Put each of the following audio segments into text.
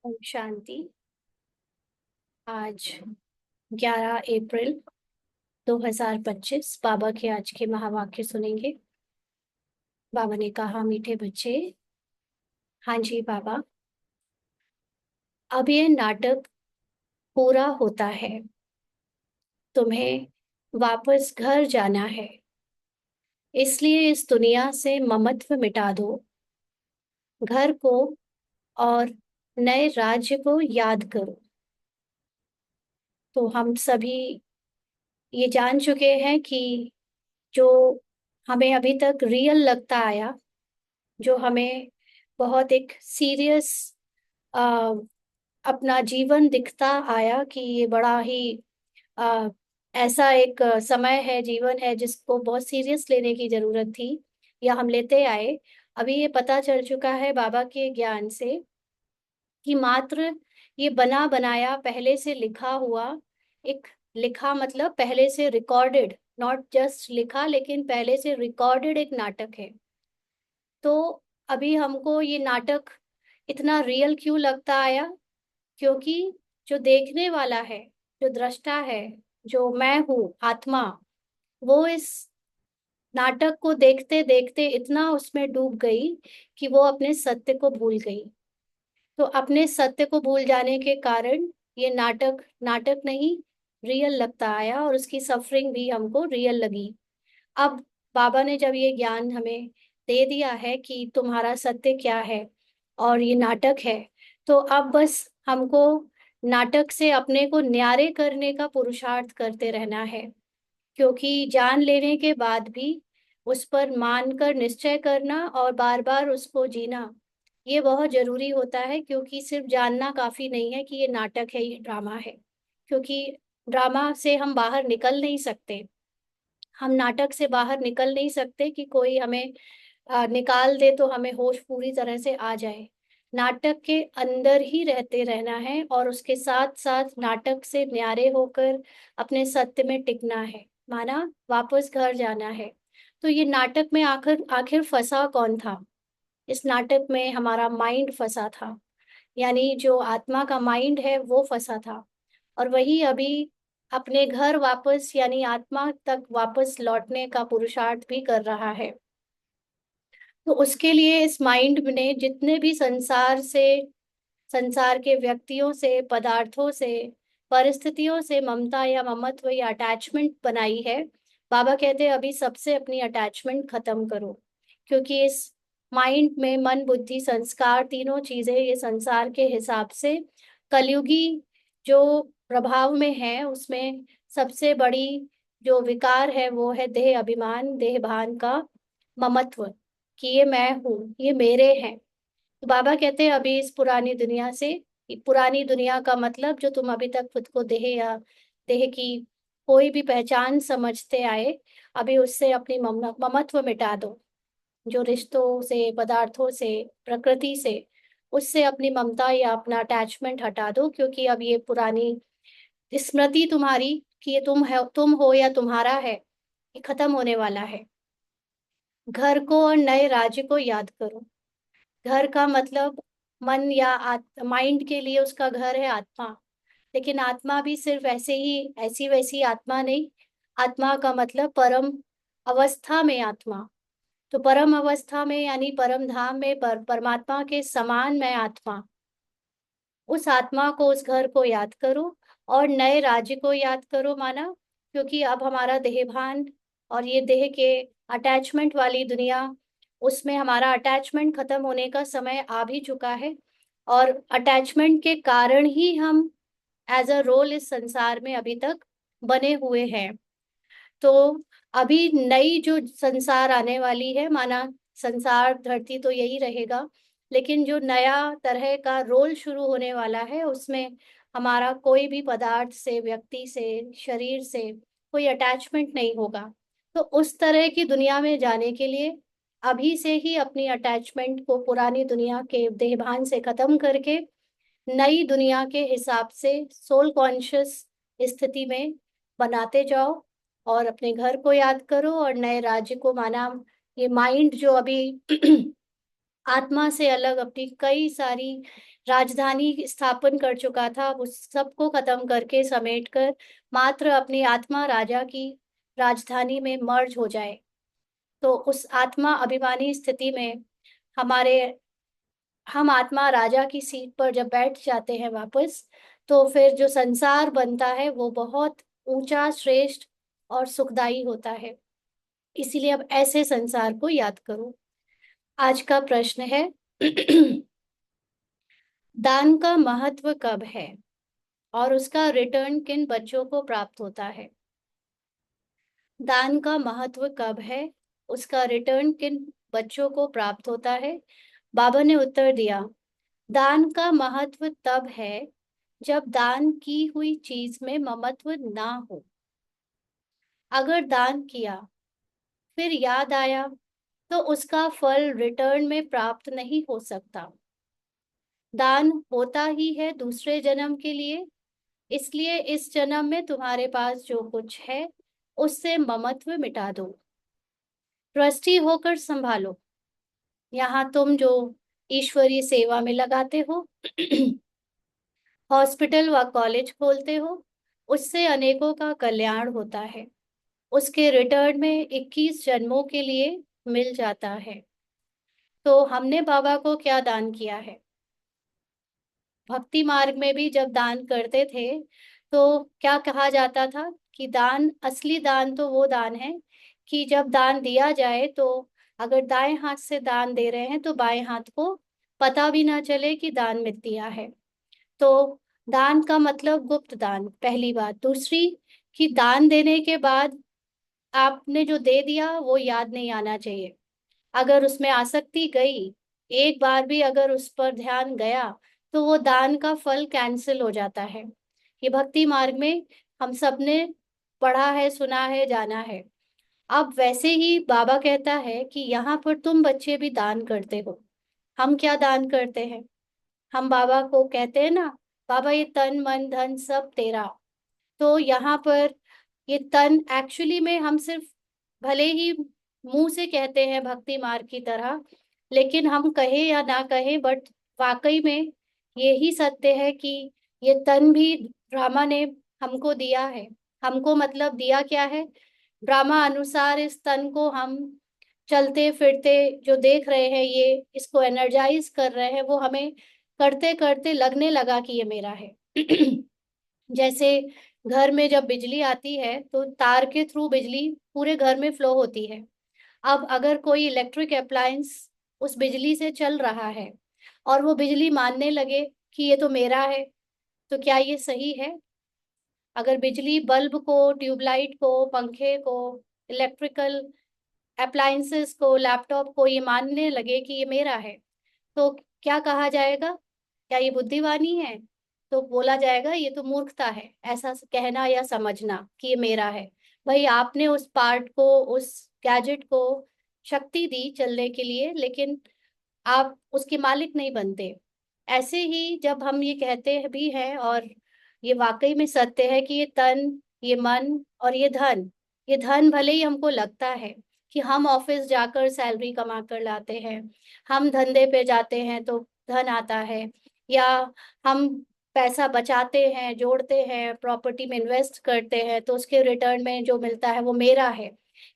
ओम शांति। आज 11 अप्रैल 2025 बाबा के आज के महावाक्य सुनेंगे। बाबा ने कहा, मीठे बच्चे। हाँ जी बाबा। अब ये नाटक पूरा होता है। तुम्हें वापस घर जाना है। इसलिए इस दुनिया से ममत्व मिटा दो। घर को और नए राज्य को याद करो। तो हम सभी ये जान चुके हैं कि जो हमें अभी तक रियल लगता आया, जो हमें बहुत एक सीरियस अपना जीवन दिखता आया कि ये बड़ा ही आ, ऐसा एक समय है, जीवन है जिसको बहुत सीरियस लेने की जरूरत थी, या हम लेते आए। अभी ये पता चल चुका है बाबा के ज्ञान से कि मात्र ये बना बनाया पहले से लिखा हुआ एक, लिखा मतलब पहले से रिकॉर्डेड, नॉट जस्ट लिखा लेकिन पहले से रिकॉर्डेड एक नाटक है। तो अभी हमको ये नाटक इतना रियल क्यों लगता आया? क्योंकि जो देखने वाला है, जो दृष्टा है, जो मैं हूँ आत्मा, वो इस नाटक को देखते देखते इतना उसमें डूब गई कि वो अपने सत्य को भूल गई। तो अपने सत्य को भूल जाने के कारण ये नाटक नाटक नहीं, रियल लगता आया, और उसकी सफरिंग भी हमको रियल लगी। अब बाबा ने जब ये ज्ञान हमें दे दिया है कि तुम्हारा सत्य क्या है और ये नाटक है, तो अब बस हमको नाटक से अपने को न्यारे करने का पुरुषार्थ करते रहना है। क्योंकि जान लेने के बाद भी उस पर मानकर निश्चय करना और बार बार उसको जीना, ये बहुत जरूरी होता है। क्योंकि सिर्फ जानना काफी नहीं है कि ये नाटक है, ये ड्रामा है। क्योंकि ड्रामा से हम बाहर निकल नहीं सकते, हम नाटक से बाहर निकल नहीं सकते कि कोई हमें निकाल दे तो हमें होश पूरी तरह से आ जाए। नाटक के अंदर ही रहते रहना है और उसके साथ साथ नाटक से न्यारे होकर अपने सत्य में टिकना है, माना वापस घर जाना है। तो ये नाटक में आखिर आखिर फंसा कौन था? इस नाटक में हमारा माइंड फंसा था, यानी जो आत्मा का माइंड है वो फंसा था। और वही अभी अपने घर वापस यानी आत्मा तक वापस लौटने का पुरुषार्थ भी कर रहा है। तो उसके लिए इस माइंड ने जितने भी संसार से, संसार के व्यक्तियों से, पदार्थों से, परिस्थितियों से ममता या ममत्व या अटैचमेंट बनाई है, बाबा कहते हैं अभी सबसे अपनी अटैचमेंट खत्म करो। क्योंकि इस माइंड में मन बुद्धि संस्कार तीनों चीजें ये संसार के हिसाब से कलयुगी जो प्रभाव में है, उसमें सबसे बड़ी जो विकार है वो है देह अभिमान, देह भान का ममत्व, कि ये मैं हूँ, ये मेरे हैं। तो बाबा कहते हैं अभी इस पुरानी दुनिया से, पुरानी दुनिया का मतलब जो तुम अभी तक खुद को देह या देह की कोई भी पहचान समझते आए, अभी उससे अपनी ममत्व मिटा दो। जो रिश्तों से, पदार्थों से, प्रकृति से, उससे अपनी ममता या अपना अटैचमेंट हटा दो। क्योंकि अब ये पुरानी स्मृति तुम्हारी कि ये तुम है, तुम हो या तुम्हारा है, ये खत्म होने वाला है। घर को और नए राज्य को याद करो। घर का मतलब मन या माइंड के लिए उसका घर है आत्मा। लेकिन आत्मा भी सिर्फ ऐसे ही ऐसी वैसी आत्मा नहीं। आत्मा का मतलब परम अवस्था में आत्मा। तो परम अवस्था में यानी परम धाम में परमात्मा के समान मैं आत्मा। उस आत्मा को, उस घर को याद करो और नए राज्य को याद करो, माना। क्योंकि अब हमारा देहभान और ये देह के अटैचमेंट वाली दुनिया, उसमें हमारा अटैचमेंट खत्म होने का समय आ भी चुका है। और अटैचमेंट के कारण ही हम एज अ रोल इस संसार में अभी तक बने हुए हैं। तो अभी नई जो संसार आने वाली है, माना संसार धरती तो यही रहेगा, लेकिन जो नया तरह का रोल शुरू होने वाला है उसमें हमारा कोई भी पदार्थ से, व्यक्ति से, शरीर से कोई अटैचमेंट नहीं होगा। तो उस तरह की दुनिया में जाने के लिए अभी से ही अपनी अटैचमेंट को पुरानी दुनिया के देहभान से खत्म करके नई दुनिया के हिसाब से सोल कॉन्शियस स्थिति में बनाते जाओ। और अपने घर को याद करो और नए राज्य को, माना ये माइंड जो अभी आत्मा से अलग अपनी कई सारी राजधानी स्थापन कर चुका था, उस सबको खत्म करके समेट कर मात्र अपनी आत्मा राजा की राजधानी में मर्ज हो जाए। तो उस आत्मा अभिमानी स्थिति में हमारे हम आत्मा राजा की सीट पर जब बैठ जाते हैं वापस, तो फिर जो संसार बनता है वो बहुत ऊंचा, श्रेष्ठ और सुखदाई होता है। इसीलिए अब ऐसे संसार को याद करो। आज का प्रश्न है दान का महत्व कब है और उसका रिटर्न किन बच्चों को प्राप्त होता है? दान का महत्व कब है, उसका रिटर्न किन बच्चों को प्राप्त होता है? बाबा ने उत्तर दिया, दान का महत्व तब है जब दान की हुई चीज में ममत्व ना हो। अगर दान किया फिर याद आया तो उसका फल रिटर्न में प्राप्त नहीं हो सकता। दान होता ही है दूसरे जन्म के लिए, इसलिए इस जन्म में तुम्हारे पास जो कुछ है उससे ममत्व मिटा दो, ट्रस्टी होकर संभालो। यहाँ तुम जो ईश्वरीय सेवा में लगाते हो, हॉस्पिटल व कॉलेज खोलते हो, उससे अनेकों का कल्याण होता है। उसके रिटर्न में 21 जन्मों के लिए मिल जाता है। तो हमने बाबा को क्या दान किया है? भक्ति मार्ग में भी जब दान करते थे तो क्या कहा जाता था कि दान, असली दान तो वो दान है कि जब दान दिया जाए तो अगर दाएं हाथ से दान दे रहे हैं तो बाएं हाथ को पता भी ना चले कि दान में दिया है। तो दान का मतलब गुप्त दान, पहली बात। दूसरी, कि दान देने के बाद आपने जो दे दिया वो याद नहीं आना चाहिए। अगर उसमें आसक्ति गई, एक बार भी अगर उस पर ध्यान गया, तो वो दान का फल कैंसिल हो जाता है। ये भक्ति मार्ग में हम सबने पढ़ा है, सुना है, जाना है। अब वैसे ही बाबा कहता है कि यहाँ पर तुम बच्चे भी दान करते हो। हम क्या दान करते हैं? हम बाबा को कहते हैं ना, बाबा ये तन मन धन सब तेरा। तो यहाँ पर ये तन एक्चुअली में हम सिर्फ भले ही मुंह से कहते हैं भक्ति मार्ग की तरह, लेकिन हम कहे या ना कहे बट वाकई में यही सत्य है कि ये तन भी ड्रामा ने हमको दिया है। हमको मतलब दिया क्या है? ड्रामा अनुसार इस तन को हम चलते फिरते जो देख रहे हैं, ये इसको एनर्जाइज कर रहे हैं, वो हमें करते करते लगने लगा कि ये मेरा है। जैसे घर में जब बिजली आती है तो तार के थ्रू बिजली पूरे घर में फ्लो होती है। अब अगर कोई इलेक्ट्रिक अप्लायंस उस बिजली से चल रहा है और वो बिजली मानने लगे कि ये तो मेरा है, तो क्या ये सही है? अगर बिजली बल्ब को, ट्यूबलाइट को, पंखे को, इलेक्ट्रिकल अप्लायंसेस को, लैपटॉप को ये मानने लगे कि ये मेरा है, तो क्या कहा जाएगा? क्या ये बुद्धिवानी है? तो बोला जाएगा ये तो मूर्खता है, ऐसा कहना या समझना कि ये मेरा है। भाई आपने उस पार्ट को, उस गैजेट को शक्ति दी चलने के लिए, लेकिन आप उसके मालिक नहीं बनते। ऐसे ही जब हम ये कहते भी हैं, और ये वाकई में सत्य है कि ये तन, ये मन और ये धन भले ही हमको लगता है कि हम ऑफिस जाकर सैलरी कमा कर लाते हैं, हम धंधे पे जाते हैं तो धन आता है, या हम पैसा बचाते हैं, जोड़ते हैं, प्रॉपर्टी में इन्वेस्ट करते हैं तो उसके रिटर्न में जो मिलता है वो मेरा है।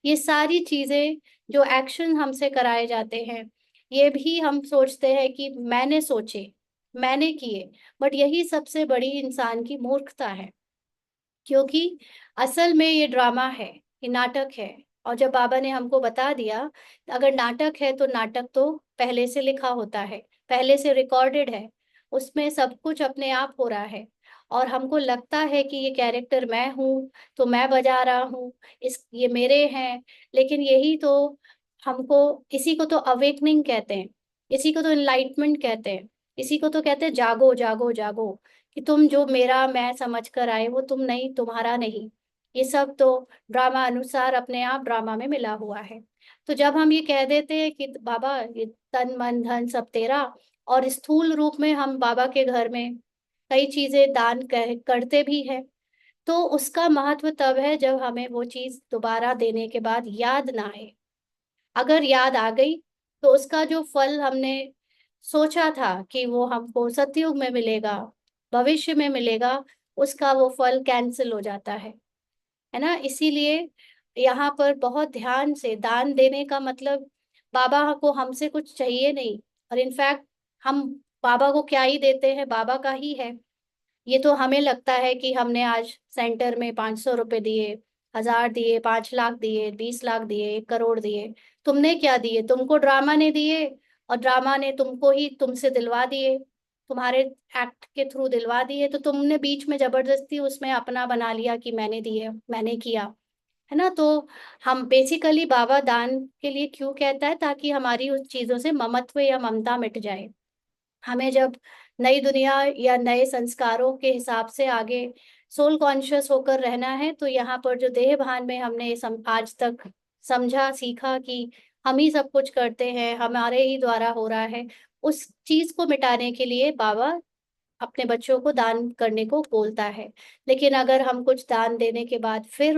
ये सारी चीजें जो एक्शन हमसे कराए जाते हैं, ये भी हम सोचते हैं कि मैंने सोचे, मैंने किए। बट यही सबसे बड़ी इंसान की मूर्खता है, क्योंकि असल में ये ड्रामा है, ये नाटक है। और जब बाबा ने हमको बता दिया, अगर नाटक है तो नाटक तो पहले से लिखा होता है, पहले से रिकॉर्डेड है, उसमें सब कुछ अपने आप हो रहा है। और हमको लगता है कि ये कैरेक्टर मैं हूँ तो मैं बजा रहा हूँ, इस ये मेरे हैं। लेकिन यही तो हमको, इसी को तो अवेकनिंग कहते हैं, इसी को तो इनलाइटमेंट कहते हैं, इसी को तो कहते हैं जागो जागो जागो, कि तुम जो मेरा मैं समझ कर आए वो तुम नहीं, तुम्हारा नहीं। ये सब तो ड्रामा अनुसार अपने आप ड्रामा में मिला हुआ है। तो जब हम ये कह देते हैं कि बाबा ये तन मन धन सब तेरा, और स्थूल रूप में हम बाबा के घर में कई चीजें दान करते भी हैं, तो उसका महत्व तब है जब हमें वो चीज दोबारा देने के बाद याद ना आए। अगर याद आ गई तो उसका जो फल हमने सोचा था कि वो हमको सतयुग में मिलेगा, भविष्य में मिलेगा, उसका वो फल कैंसिल हो जाता है ना। इसीलिए यहाँ पर बहुत ध्यान से दान देने का मतलब, बाबा को हमसे कुछ चाहिए नहीं, और इनफैक्ट हम बाबा को क्या ही देते हैं, बाबा का ही है। ये तो हमें लगता है कि हमने आज सेंटर में 500 रुपए दिए, 1000 दिए, 5 लाख दिए, 20 लाख दिए, 1 करोड़ दिए। तुमने क्या दिए? तुमको ड्रामा ने दिए, और ड्रामा ने तुमको ही तुमसे दिलवा दिए, तुम्हारे एक्ट के थ्रू दिलवा दिए, तो तुमने बीच में जबरदस्ती उसमें अपना बना लिया कि मैंने दिए, मैंने किया, है ना। तो हम बेसिकली बाबा दान के लिए क्यों कहता है, ताकि हमारी उस चीजों से ममत्व या ममता मिट जाए। हमें जब नई दुनिया या नए संस्कारों के हिसाब से आगे सोल कॉन्शियस होकर रहना है, तो यहाँ पर जो देह भान में हमने आज तक समझा सीखा कि हम ही सब कुछ करते हैं, हमारे ही द्वारा हो रहा है, उस चीज को मिटाने के लिए बाबा अपने बच्चों को दान करने को बोलता है। लेकिन अगर हम कुछ दान देने के बाद फिर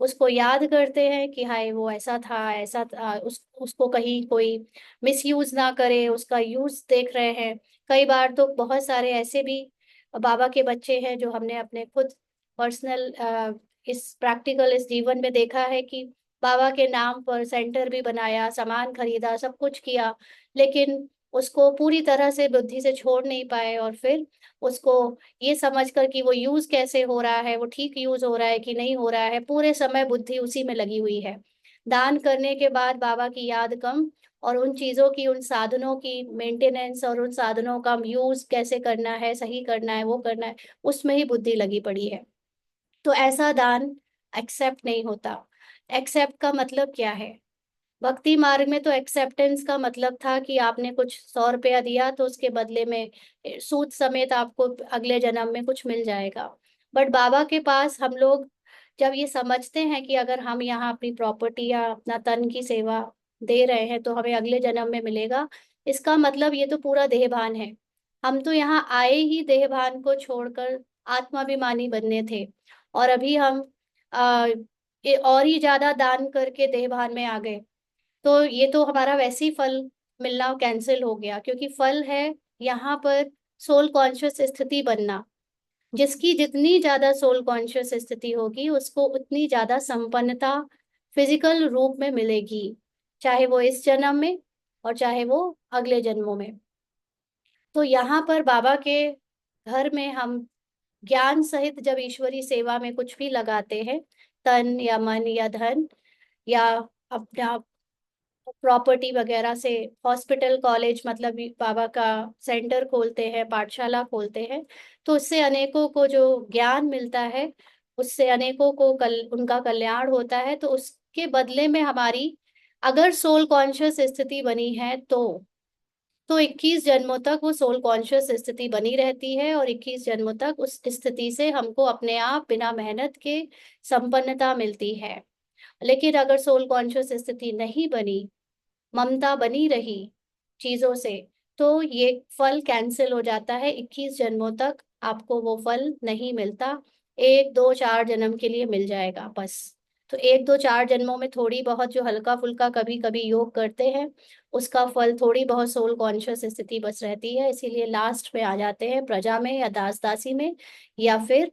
उसको याद करते हैं कि हाय वो ऐसा था, ऐसा था, उसको कहीं कोई मिसयूज ना करे, उसका यूज देख रहे हैं। कई बार तो बहुत सारे ऐसे भी बाबा के बच्चे हैं जो हमने अपने खुद पर्सनल इस प्रैक्टिकल इस जीवन में देखा है कि बाबा के नाम पर सेंटर भी बनाया, सामान खरीदा, सब कुछ किया, लेकिन उसको पूरी तरह से बुद्धि से छोड़ नहीं पाए, और फिर उसको ये समझकर कि वो यूज कैसे हो रहा है, वो ठीक यूज हो रहा है कि नहीं हो रहा है, पूरे समय बुद्धि उसी में लगी हुई है। दान करने के बाद बाबा की याद कम, और उन चीजों की, उन साधनों की मेंटेनेंस और उन साधनों का यूज कैसे करना है, सही करना है, वो करना है, उसमें ही बुद्धि लगी पड़ी है। तो ऐसा दान एक्सेप्ट नहीं होता। एक्सेप्ट का मतलब क्या है? भक्ति मार्ग में तो एक्सेप्टेंस का मतलब था कि आपने कुछ 100 रुपया दिया तो उसके बदले में सूद समेत आपको अगले जन्म में कुछ मिल जाएगा। बट बाबा के पास हम लोग जब ये समझते हैं कि अगर हम यहाँ अपनी प्रॉपर्टी या अपना तन की सेवा दे रहे हैं तो हमें अगले जन्म में मिलेगा, इसका मतलब ये तो पूरा देहभान है। हम तो यहाँ आए ही देहभान को छोड़कर आत्माभिमानी बनने थे, और अभी हम और ही ज्यादा दान करके देहभान में आ गए। तो ये तो हमारा वैसे ही फल मिलना कैंसिल हो गया, क्योंकि फल है यहाँ पर सोल कॉन्शियस स्थिति बनना। जिसकी जितनी ज्यादा सोल कॉन्शियस स्थिति होगी उसको उतनी ज्यादा संपन्नता फिजिकल रूप में मिलेगी, चाहे वो इस जन्म में और चाहे वो अगले जन्मों में। तो यहाँ पर बाबा के घर में हम ज्ञान सहित जब ईश्वरी सेवा में कुछ भी लगाते हैं, तन या मन या धन या अपना प्रॉपर्टी वगैरह से, हॉस्पिटल कॉलेज मतलब बाबा का सेंटर खोलते हैं, पाठशाला खोलते हैं, तो उससे अनेकों को जो ज्ञान मिलता है, उससे अनेकों को उनका कल्याण होता है। तो उसके बदले में हमारी अगर सोल कॉन्शियस स्थिति बनी है तो 21 जन्मों तक वो सोल कॉन्शियस स्थिति बनी रहती है, और 21 जन्मों तक उस स्थिति से हमको अपने आप बिना मेहनत के संपन्नता मिलती है। लेकिन अगर सोल कॉन्शियस स्थिति नहीं बनी, ममता बनी रही चीजों से, तो ये फल कैंसिल हो जाता है। 21 जन्मों तक आपको वो फल नहीं मिलता, 1 2 4 जन्म के लिए मिल जाएगा बस। तो 1 2 4 जन्मों में थोड़ी बहुत जो हल्का फुल्का कभी कभी योग करते हैं, उसका फल थोड़ी बहुत सोल कॉन्शियस स्थिति बस रहती है, इसीलिए लास्ट में आ जाते हैं प्रजा में या दास दासी में, या फिर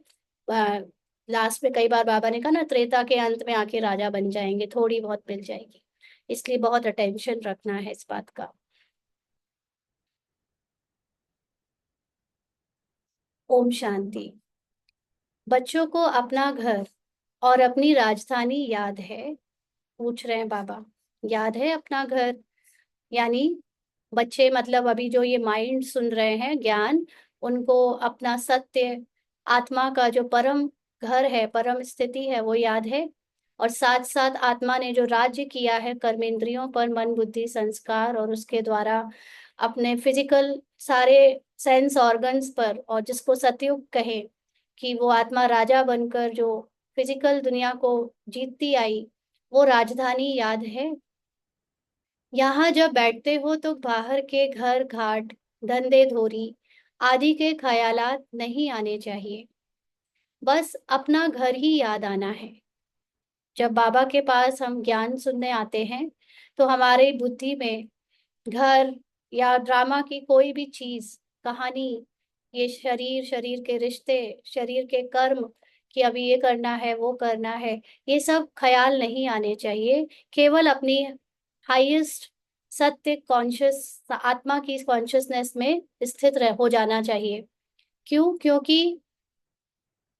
लास्ट में कई बार बाबा ने कहा ना, त्रेता के अंत में आके राजा बन जाएंगे, थोड़ी बहुत मिल जाएगी। इसलिए बहुत अटेंशन रखना है इस बात का। ओम शांति। बच्चों को अपना घर और अपनी राजधानी याद है? पूछ रहे हैं बाबा। याद है अपना घर? यानी बच्चे मतलब अभी जो ये माइंड सुन रहे हैं ज्ञान, उनको अपना सत्य, आत्मा का जो परम घर है, परम स्थिति है, वो याद है। और साथ साथ आत्मा ने जो राज्य किया है कर्मेंद्रियों पर, मन बुद्धि संस्कार, और उसके द्वारा अपने फिजिकल सारे सेंस ऑर्गन्स पर, और जिसको सतयुग कहे कि वो आत्मा राजा बनकर जो फिजिकल दुनिया को जीतती आई, वो राजधानी याद है? यहाँ जब बैठते हो तो बाहर के घर घाट, धंधे धोरी आदि के ख्यालात नहीं आने चाहिए, बस अपना घर ही याद आना है। जब बाबा के पास हम ज्ञान सुनने आते हैं तो हमारी बुद्धि में घर या ड्रामा की कोई भी चीज, कहानी, ये शरीर, शरीर के रिश्ते, शरीर के कर्म, कि अभी ये करना है वो करना है, ये सब ख्याल नहीं आने चाहिए। केवल अपनी हाईएस्ट सत्य कॉन्शियस आत्मा की कॉन्शियसनेस में स्थित हो जाना चाहिए। क्यों? क्योंकि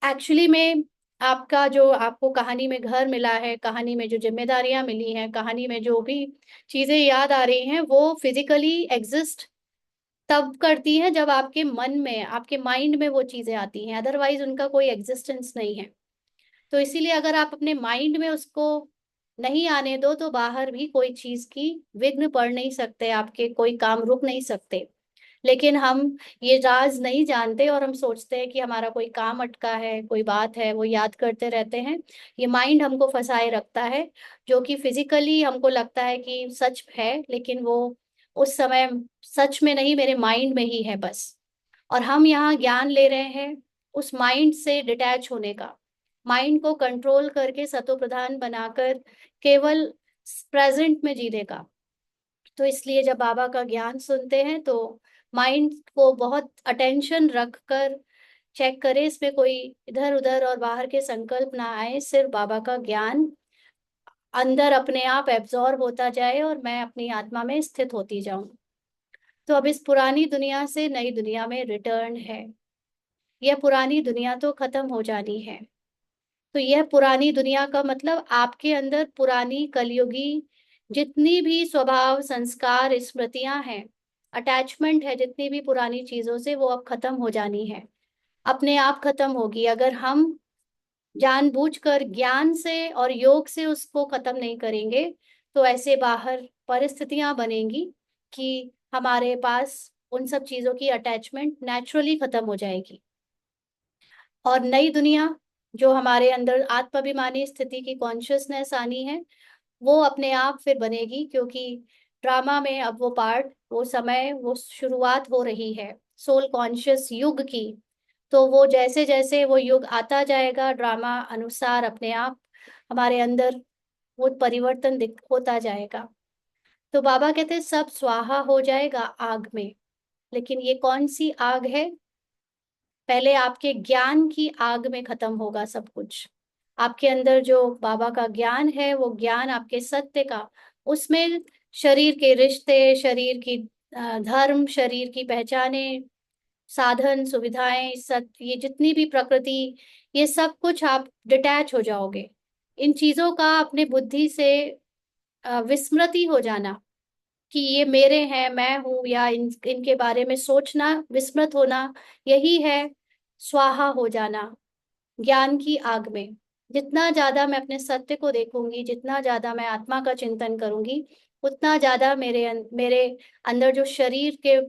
एक्चुअली में आपका जो आपको कहानी में घर मिला है, कहानी में जो जिम्मेदारियां मिली हैं, कहानी में जो भी चीजें याद आ रही हैं, वो फिजिकली एग्जिस्ट तब करती हैं जब आपके मन में, आपके माइंड में वो चीजें आती हैं, अदरवाइज उनका कोई एग्जिस्टेंस नहीं है। तो इसीलिए अगर आप अपने माइंड में उसको नहीं आने दो, तो बाहर भी कोई चीज की विघ्न पड़ नहीं सकते, आपके कोई काम रुक नहीं सकते। लेकिन हम ये राज नहीं जानते और हम सोचते हैं कि हमारा कोई काम अटका है, कोई बात है, वो याद करते रहते हैं। ये माइंड हमको फंसाए रखता है, जो कि फिजिकली हमको लगता है कि सच है, लेकिन वो उस समय सच में नहीं, मेरे माइंड में ही है बस। और हम यहाँ ज्ञान ले रहे हैं उस माइंड से डिटैच होने का, माइंड को कंट्रोल करके सतो प्रधान बनाकर केवल प्रेजेंट में जीने का। तो इसलिए जब बाबा का ज्ञान सुनते हैं तो माइंड को बहुत अटेंशन रखकर चेक करें, इसमें कोई इधर उधर और बाहर के संकल्प ना आए, सिर्फ बाबा का ज्ञान अंदर अपने आप एब्जॉर्ब होता जाए और मैं अपनी आत्मा में स्थित होती जाऊं। तो अब इस पुरानी दुनिया से नई दुनिया में रिटर्न है। यह पुरानी दुनिया तो खत्म हो जानी है। तो यह पुरानी दुनिया का मतलब आपके अंदर पुरानी कलयुगी जितनी भी स्वभाव, संस्कार, स्मृतियां हैं, अटैचमेंट है जितनी भी पुरानी चीजों से, वो अब खत्म हो जानी है, अपने आप खत्म होगी। अगर हम जानबूझकर ज्ञान से और योग से उसको खत्म नहीं करेंगे, तो ऐसे बाहर परिस्थितियां बनेंगी कि हमारे पास उन सब चीजों की अटैचमेंट नेचुरली खत्म हो जाएगी। और नई दुनिया जो हमारे अंदर आत्माभिमानी स्थिति की कॉन्शियसनेस आनी है, वो अपने आप फिर बनेगी, क्योंकि ड्रामा में अब वो पार्ट, वो समय, वो शुरुआत हो रही है सोल कॉन्शियस युग की। तो वो जैसे जैसे वो युग आता जाएगा, ड्रामा अनुसार अपने आप हमारे अंदर वो परिवर्तन दिख होता जाएगा। तो बाबा कहते हैं सब स्वाहा हो जाएगा आग में। लेकिन ये कौन सी आग है? पहले आपके ज्ञान की आग में खत्म होगा सब कुछ। आपके अंदर जो बाबा का ज्ञान है, वो ज्ञान आपके सत्य का, उसमें शरीर के रिश्ते, शरीर की धर्म, शरीर की पहचाने, साधन, सुविधाएं, सत्य, ये जितनी भी प्रकृति, ये सब कुछ आप डिटैच हो जाओगे। इन चीजों का अपने बुद्धि से विस्मृति हो जाना कि ये मेरे हैं, मैं हूं, या इनके बारे में सोचना, विस्मृत होना, यही है स्वाहा हो जाना ज्ञान की आग में। जितना ज्यादा मैं अपने सत्य को देखूंगी, जितना ज्यादा मैं आत्मा का चिंतन करूंगी, उतना ज्यादा मेरे अंदर जो शरीर के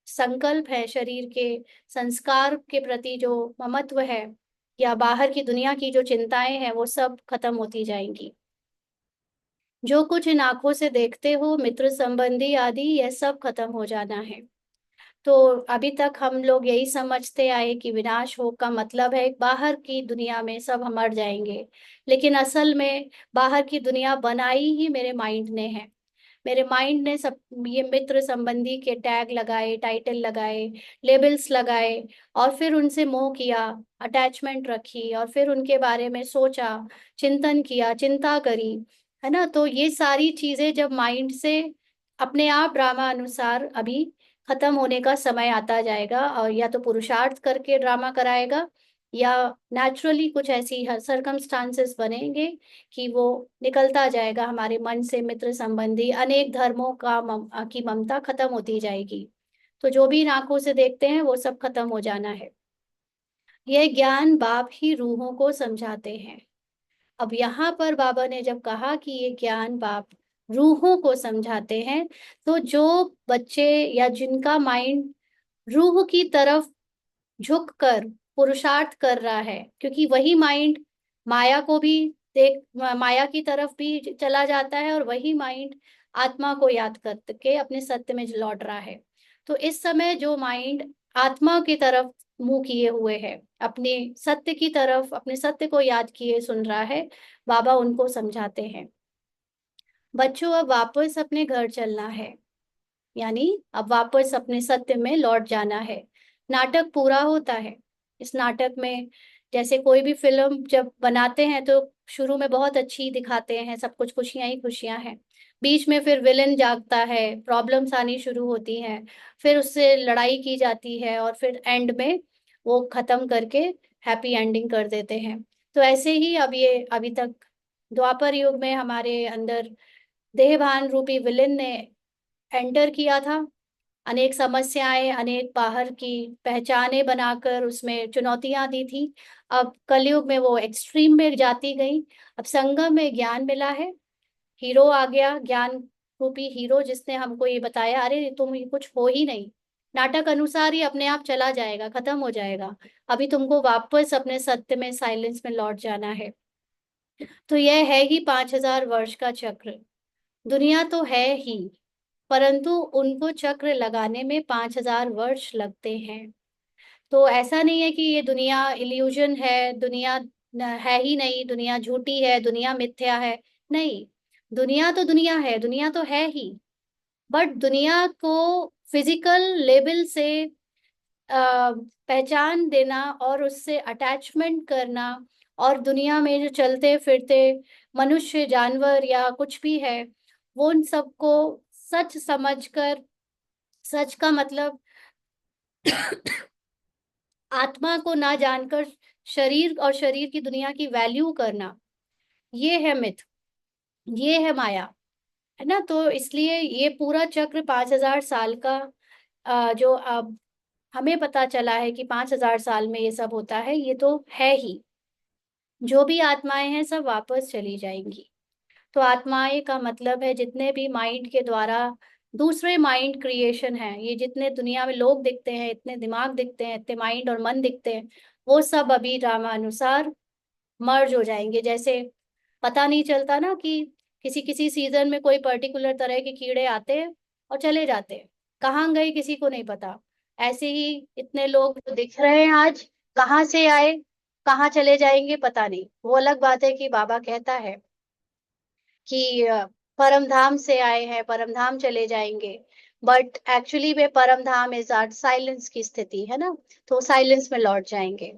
संकल्प है, शरीर के संस्कार के प्रति जो ममत्व है, या बाहर की दुनिया की जो चिंताएं हैं, वो सब खत्म होती जाएंगी। जो कुछ इन आंखों से देखते हो, मित्र संबंधी आदि, यह सब खत्म हो जाना है। तो अभी तक हम लोग यही समझते आए कि विनाश हो का मतलब है बाहर की दुनिया में सब हम मर जाएंगे। लेकिन असल में बाहर की दुनिया बनाई ही मेरे माइंड ने है। मेरे माइंड ने सब ये मित्र संबंधी के टैग लगाए, टाइटल लगाए, लेबल्स लगाए, और फिर उनसे मोह किया, अटैचमेंट रखी, और फिर उनके बारे में सोचा, चिंतन किया, चिंता करी, है ना। तो ये सारी चीजें जब माइंड से अपने आप ड्रामा अनुसार अभी खत्म होने का समय आता जाएगा, और या तो पुरुषार्थ करके ड्रामा कराएगा, या नेचुरली कुछ ऐसी सरकमस्टांसेस बनेंगे कि वो निकलता जाएगा हमारे मन से, मित्र संबंधी अनेक धर्मों का की ममता खत्म होती जाएगी। तो जो भी इन आंखों से देखते हैं वो सब खत्म हो जाना है। यह ज्ञान बाप ही रूहों को समझाते हैं। अब यहाँ पर बाबा ने जब कहा कि ये ज्ञान बाप रूहों को समझाते हैं, तो जो बच्चे या जिनका माइंड रूह की तरफ झुक कर पुरुषार्थ कर रहा है, क्योंकि वही माइंड माया को भी देख, माया की तरफ भी चला जाता है, और वही माइंड आत्मा को याद करके अपने सत्य में लौट रहा है। तो इस समय जो माइंड आत्मा की तरफ मुंह किए हुए है, अपने सत्य की तरफ, अपने सत्य को याद किए सुन रहा है, बाबा उनको समझाते हैं, बच्चों अब वापस अपने घर चलना है। यानी अब वापस अपने सत्य में लौट जाना है। नाटक पूरा होता है। इस नाटक में जैसे कोई भी फिल्म जब बनाते हैं तो शुरू में बहुत अच्छी दिखाते हैं, सब कुछ खुशियां ही खुशियां हैं। बीच में फिर विलेन जागता है, प्रॉब्लम्स आनी शुरू होती हैं, फिर उससे लड़ाई की जाती है और फिर एंड में वो खत्म करके हैप्पी एंडिंग कर देते हैं। तो ऐसे ही अब ये अभी तक द्वापर युग में हमारे अंदर देहभान रूपी विलेन ने एंटर किया था। अनेक समस्याएं, अनेक बाहर की पहचाने बनाकर उसमें चुनौतियां दी थी। अब कलयुग में वो एक्सट्रीम में जाती गई। अब संगम में ज्ञान मिला है, हीरो आ गया, ज्ञान रूपी हीरो, जिसने हमको ये बताया अरे तुम ये कुछ हो ही नहीं, नाटक अनुसार ही अपने आप चला जाएगा, खत्म हो जाएगा, अभी तुमको वापस अपने सत्य में, साइलेंस में लौट जाना है। तो यह है ही 5,000 वर्ष का चक्र। दुनिया तो है ही, परंतु उनको चक्र लगाने में 5,000 वर्ष लगते हैं। तो ऐसा नहीं है कि ये दुनिया इल्यूजन है, दुनिया है ही नहीं, दुनिया झूठी है, दुनिया मिथ्या है। नहीं, दुनिया तो दुनिया है, दुनिया तो है ही। बट दुनिया को फिजिकल लेवल से पहचान देना और उससे अटैचमेंट करना, और दुनिया में जो चलते फिरते मनुष्य, जानवर या कुछ भी है, वो उन सबको सच समझकर, सच का मतलब आत्मा को ना जानकर शरीर और शरीर की दुनिया की वैल्यू करना, ये है मिथ, ये है माया, है ना। तो इसलिए ये पूरा चक्र 5,000 साल का, जो अब हमें पता चला है कि 5,000 साल में ये सब होता है, ये तो है ही। जो भी आत्माएं हैं सब वापस चली जाएंगी। तो आत्माएं का मतलब है जितने भी माइंड के द्वारा दूसरे माइंड क्रिएशन है, ये जितने दुनिया में लोग दिखते हैं, इतने दिमाग दिखते हैं, इतने माइंड और मन दिखते हैं, वो सब अभी रामानुसार मर्ज हो जाएंगे। जैसे पता नहीं चलता ना कि किसी किसी सीजन में कोई पर्टिकुलर तरह के कीड़े आते हैं और चले जाते हैं, कहाँ गए किसी को नहीं पता। ऐसे ही इतने लोग जो दिख रहे हैं आज, कहाँ से आए, कहाँ चले जाएंगे पता नहीं। वो अलग बात है कि बाबा कहता है कि परम धाम से आए हैं, परम धाम चले जाएंगे, बट एक्चुअली वे परम धाम इज आर साइलेंस की स्थिति है ना, तो साइलेंस में लौट जाएंगे।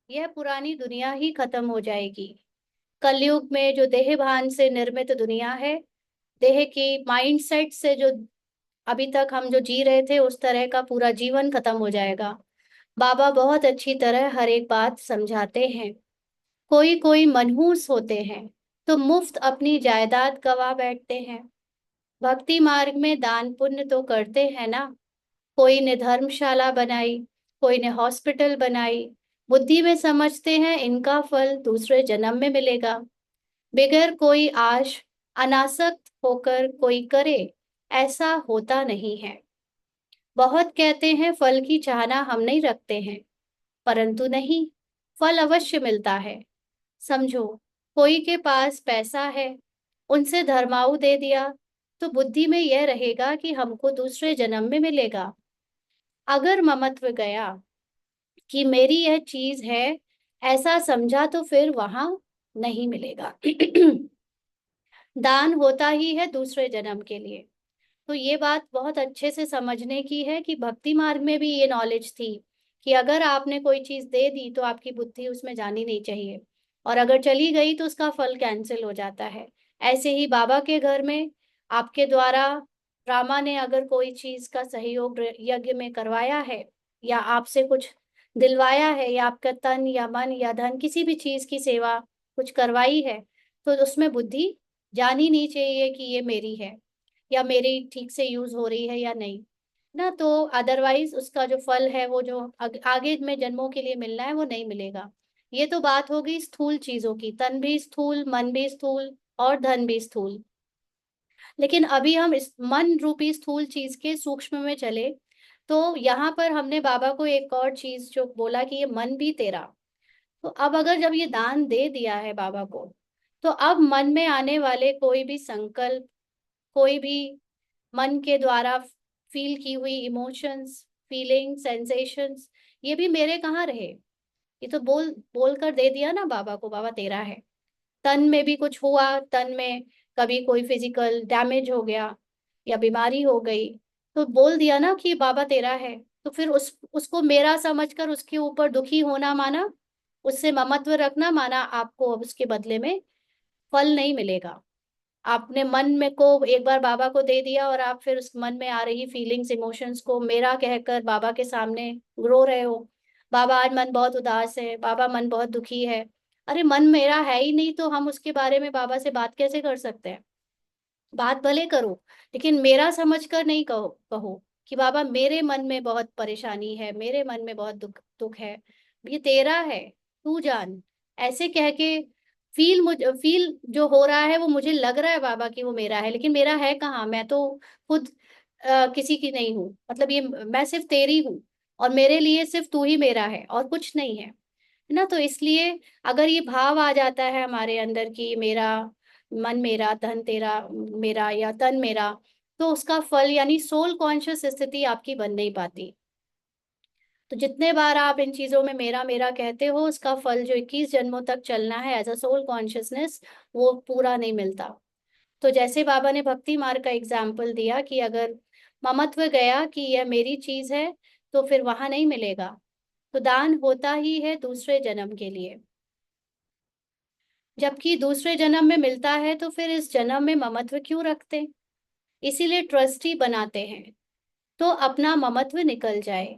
यह पुरानी दुनिया ही खत्म हो जाएगी। कलयुग में जो देह भान से निर्मित दुनिया है, देह की माइंडसेट से जो अभी तक हम जो जी रहे थे उस तरह का पूरा जीवन खत्म हो जाएगा। बाबा बहुत अच्छी तरह हर एक बात समझाते हैं। कोई कोई मनहूस होते हैं तो मुफ्त अपनी जायदाद गवा बैठते हैं। भक्ति मार्ग में दान पुण्य तो करते हैं ना, कोई ने धर्मशाला बनाई, कोई ने हॉस्पिटल बनाई, बुद्धि में समझते हैं इनका फल दूसरे जन्म में मिलेगा। बिगर कोई आश, अनासक्त होकर कोई करे, ऐसा होता नहीं है। बहुत कहते हैं फल की चाहना हम नहीं रखते हैं, परंतु नहीं, फल अवश्य मिलता है। समझो, कोई के पास पैसा है, उनसे धर्माऊ दे दिया, तो बुद्धि में यह रहेगा कि हमको दूसरे जन्म में मिलेगा। अगर ममत्व गया कि मेरी यह चीज है, ऐसा समझा, तो फिर वहां नहीं मिलेगा। दान होता ही है दूसरे जन्म के लिए। तो ये बात बहुत अच्छे से समझने की है कि भक्ति मार्ग में भी ये नॉलेज थी कि अगर आपने कोई चीज दे दी तो आपकी बुद्धि उसमें जानी नहीं चाहिए, और अगर चली गई तो उसका फल कैंसिल हो जाता है। ऐसे ही बाबा के घर में आपके द्वारा रामा ने अगर कोई चीज का सहयोग यज्ञ में करवाया है, या आपसे कुछ दिलवाया है, या आपका तन या मन या धन किसी भी चीज की सेवा कुछ करवाई है, तो उसमें बुद्धि जानी नहीं चाहिए कि ये मेरी है, या मेरी ठीक से यूज हो रही है या नहीं ना। तो अदरवाइज उसका जो फल है वो जो आगे में जन्मों के लिए मिलना है वो नहीं मिलेगा। ये तो बात हो गई स्थूल चीजों की, तन भी स्थूल, मन भी स्थूल और धन भी स्थूल। लेकिन अभी हम इस मन रूपी स्थूल चीज के सूक्ष्म में चले, तो यहाँ पर हमने बाबा को एक और चीज जो बोला कि ये मन भी तेरा। तो अब अगर जब ये दान दे दिया है बाबा को, तो अब मन में आने वाले कोई भी संकल्प, कोई भी मन के द्वारा फील की हुई इमोशंस, फीलिंग, सेंसेशंस, ये भी मेरे कहाँ रहे। ये तो बोल बोल कर दे दिया ना बाबा को, बाबा तेरा है। तन में भी कुछ हुआ, तन में कभी कोई फिजिकल डैमेज हो गया या बीमारी हो गई, तो बोल दिया ना कि बाबा तेरा है, तो फिर उसको मेरा समझकर उसके ऊपर दुखी होना माना, उससे ममत्व रखना माना, आपको अब उसके बदले में फल नहीं मिलेगा। आपने मन में को एक बार बाबा को दे दिया और आप फिर उस मन में आ रही फीलिंग्स इमोशंस को मेरा कहकर बाबा के सामने रो रहे हो, बाबा आज मन बहुत उदास है, बाबा मन बहुत दुखी है। अरे मन मेरा है ही नहीं तो हम उसके बारे में बाबा से बात कैसे कर सकते हैं? बात भले करो, लेकिन मेरा समझकर नहीं कहो कहो कि बाबा मेरे मन में बहुत परेशानी है, मेरे मन में बहुत दुख दुख है, ये तेरा है, तू जान। ऐसे कह के फील जो हो रहा है वो मुझे लग रहा है बाबा कि वो मेरा है, लेकिन मेरा है कहाँ? मैं तो खुद किसी की नहीं हूँ, मतलब ये मैं सिर्फ तेरी हूँ, और मेरे लिए सिर्फ तू ही मेरा है और कुछ नहीं है ना। तो इसलिए अगर ये भाव आ जाता है हमारे अंदर कि मेरा मन मेरा, धन तेरा, मेरा या तन मेरा, तो उसका फल यानी सोल कॉन्शियस स्थिति आपकी बन नहीं पाती। तो जितने बार आप इन चीजों में मेरा मेरा कहते हो, उसका फल जो 21 जन्मों तक चलना है एज अ सोल कॉन्शियसनेस, वो पूरा नहीं मिलता। तो जैसे बाबा ने भक्ति मार्ग का एग्जाम्पल दिया कि अगर ममत्व गया कि यह मेरी चीज है, तो फिर वहां नहीं मिलेगा। तो दान होता ही है दूसरे जन्म के लिए, जबकि दूसरे जन्म में मिलता है, तो फिर इस जन्म में ममत्व क्यों रखते? इसीलिए ट्रस्टी बनाते हैं, तो अपना ममत्व निकल जाए।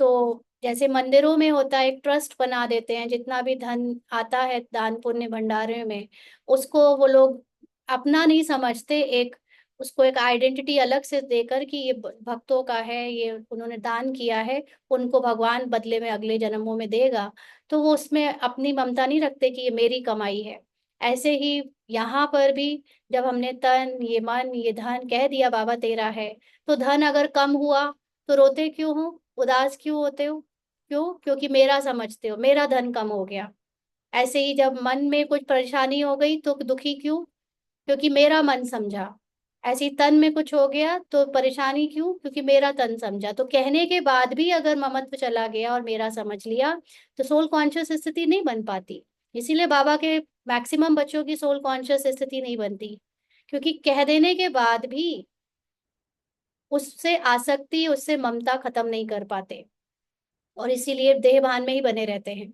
तो जैसे मंदिरों में होता है, एक ट्रस्ट बना देते हैं, जितना भी धन आता है दान पुण्य भंडारे में, उसको वो लोग अपना नहीं समझते, एक उसको एक आइडेंटिटी अलग से देकर कि ये भक्तों का है, ये उन्होंने दान किया है, उनको भगवान बदले में अगले जन्मों में देगा। तो वो उसमें अपनी ममता नहीं रखते कि ये मेरी कमाई है। ऐसे ही यहाँ पर भी जब हमने तन, ये मन, ये धन कह दिया बाबा तेरा है, तो धन अगर कम हुआ तो रोते क्यों हो, उदास क्यों होते हो? क्यों? क्योंकि मेरा समझते हो, मेरा धन कम हो गया। ऐसे ही जब मन में कुछ परेशानी हो गई तो दुखी क्यों? क्योंकि मेरा मन समझा। ऐसे ही तन में कुछ हो गया तो परेशानी क्यों? क्योंकि मेरा तन समझा। तो कहने के बाद भी अगर ममत्व चला गया और मेरा समझ लिया, तो सोल कॉन्शियस स्थिति नहीं बन पाती। इसीलिए बाबा के मैक्सिमम बच्चों की सोल कॉन्शियस स्थिति नहीं बनती, क्योंकि कह देने के बाद भी उससे आसक्ति, उससे ममता खत्म नहीं कर पाते, और इसीलिए देह भान में ही बने रहते हैं,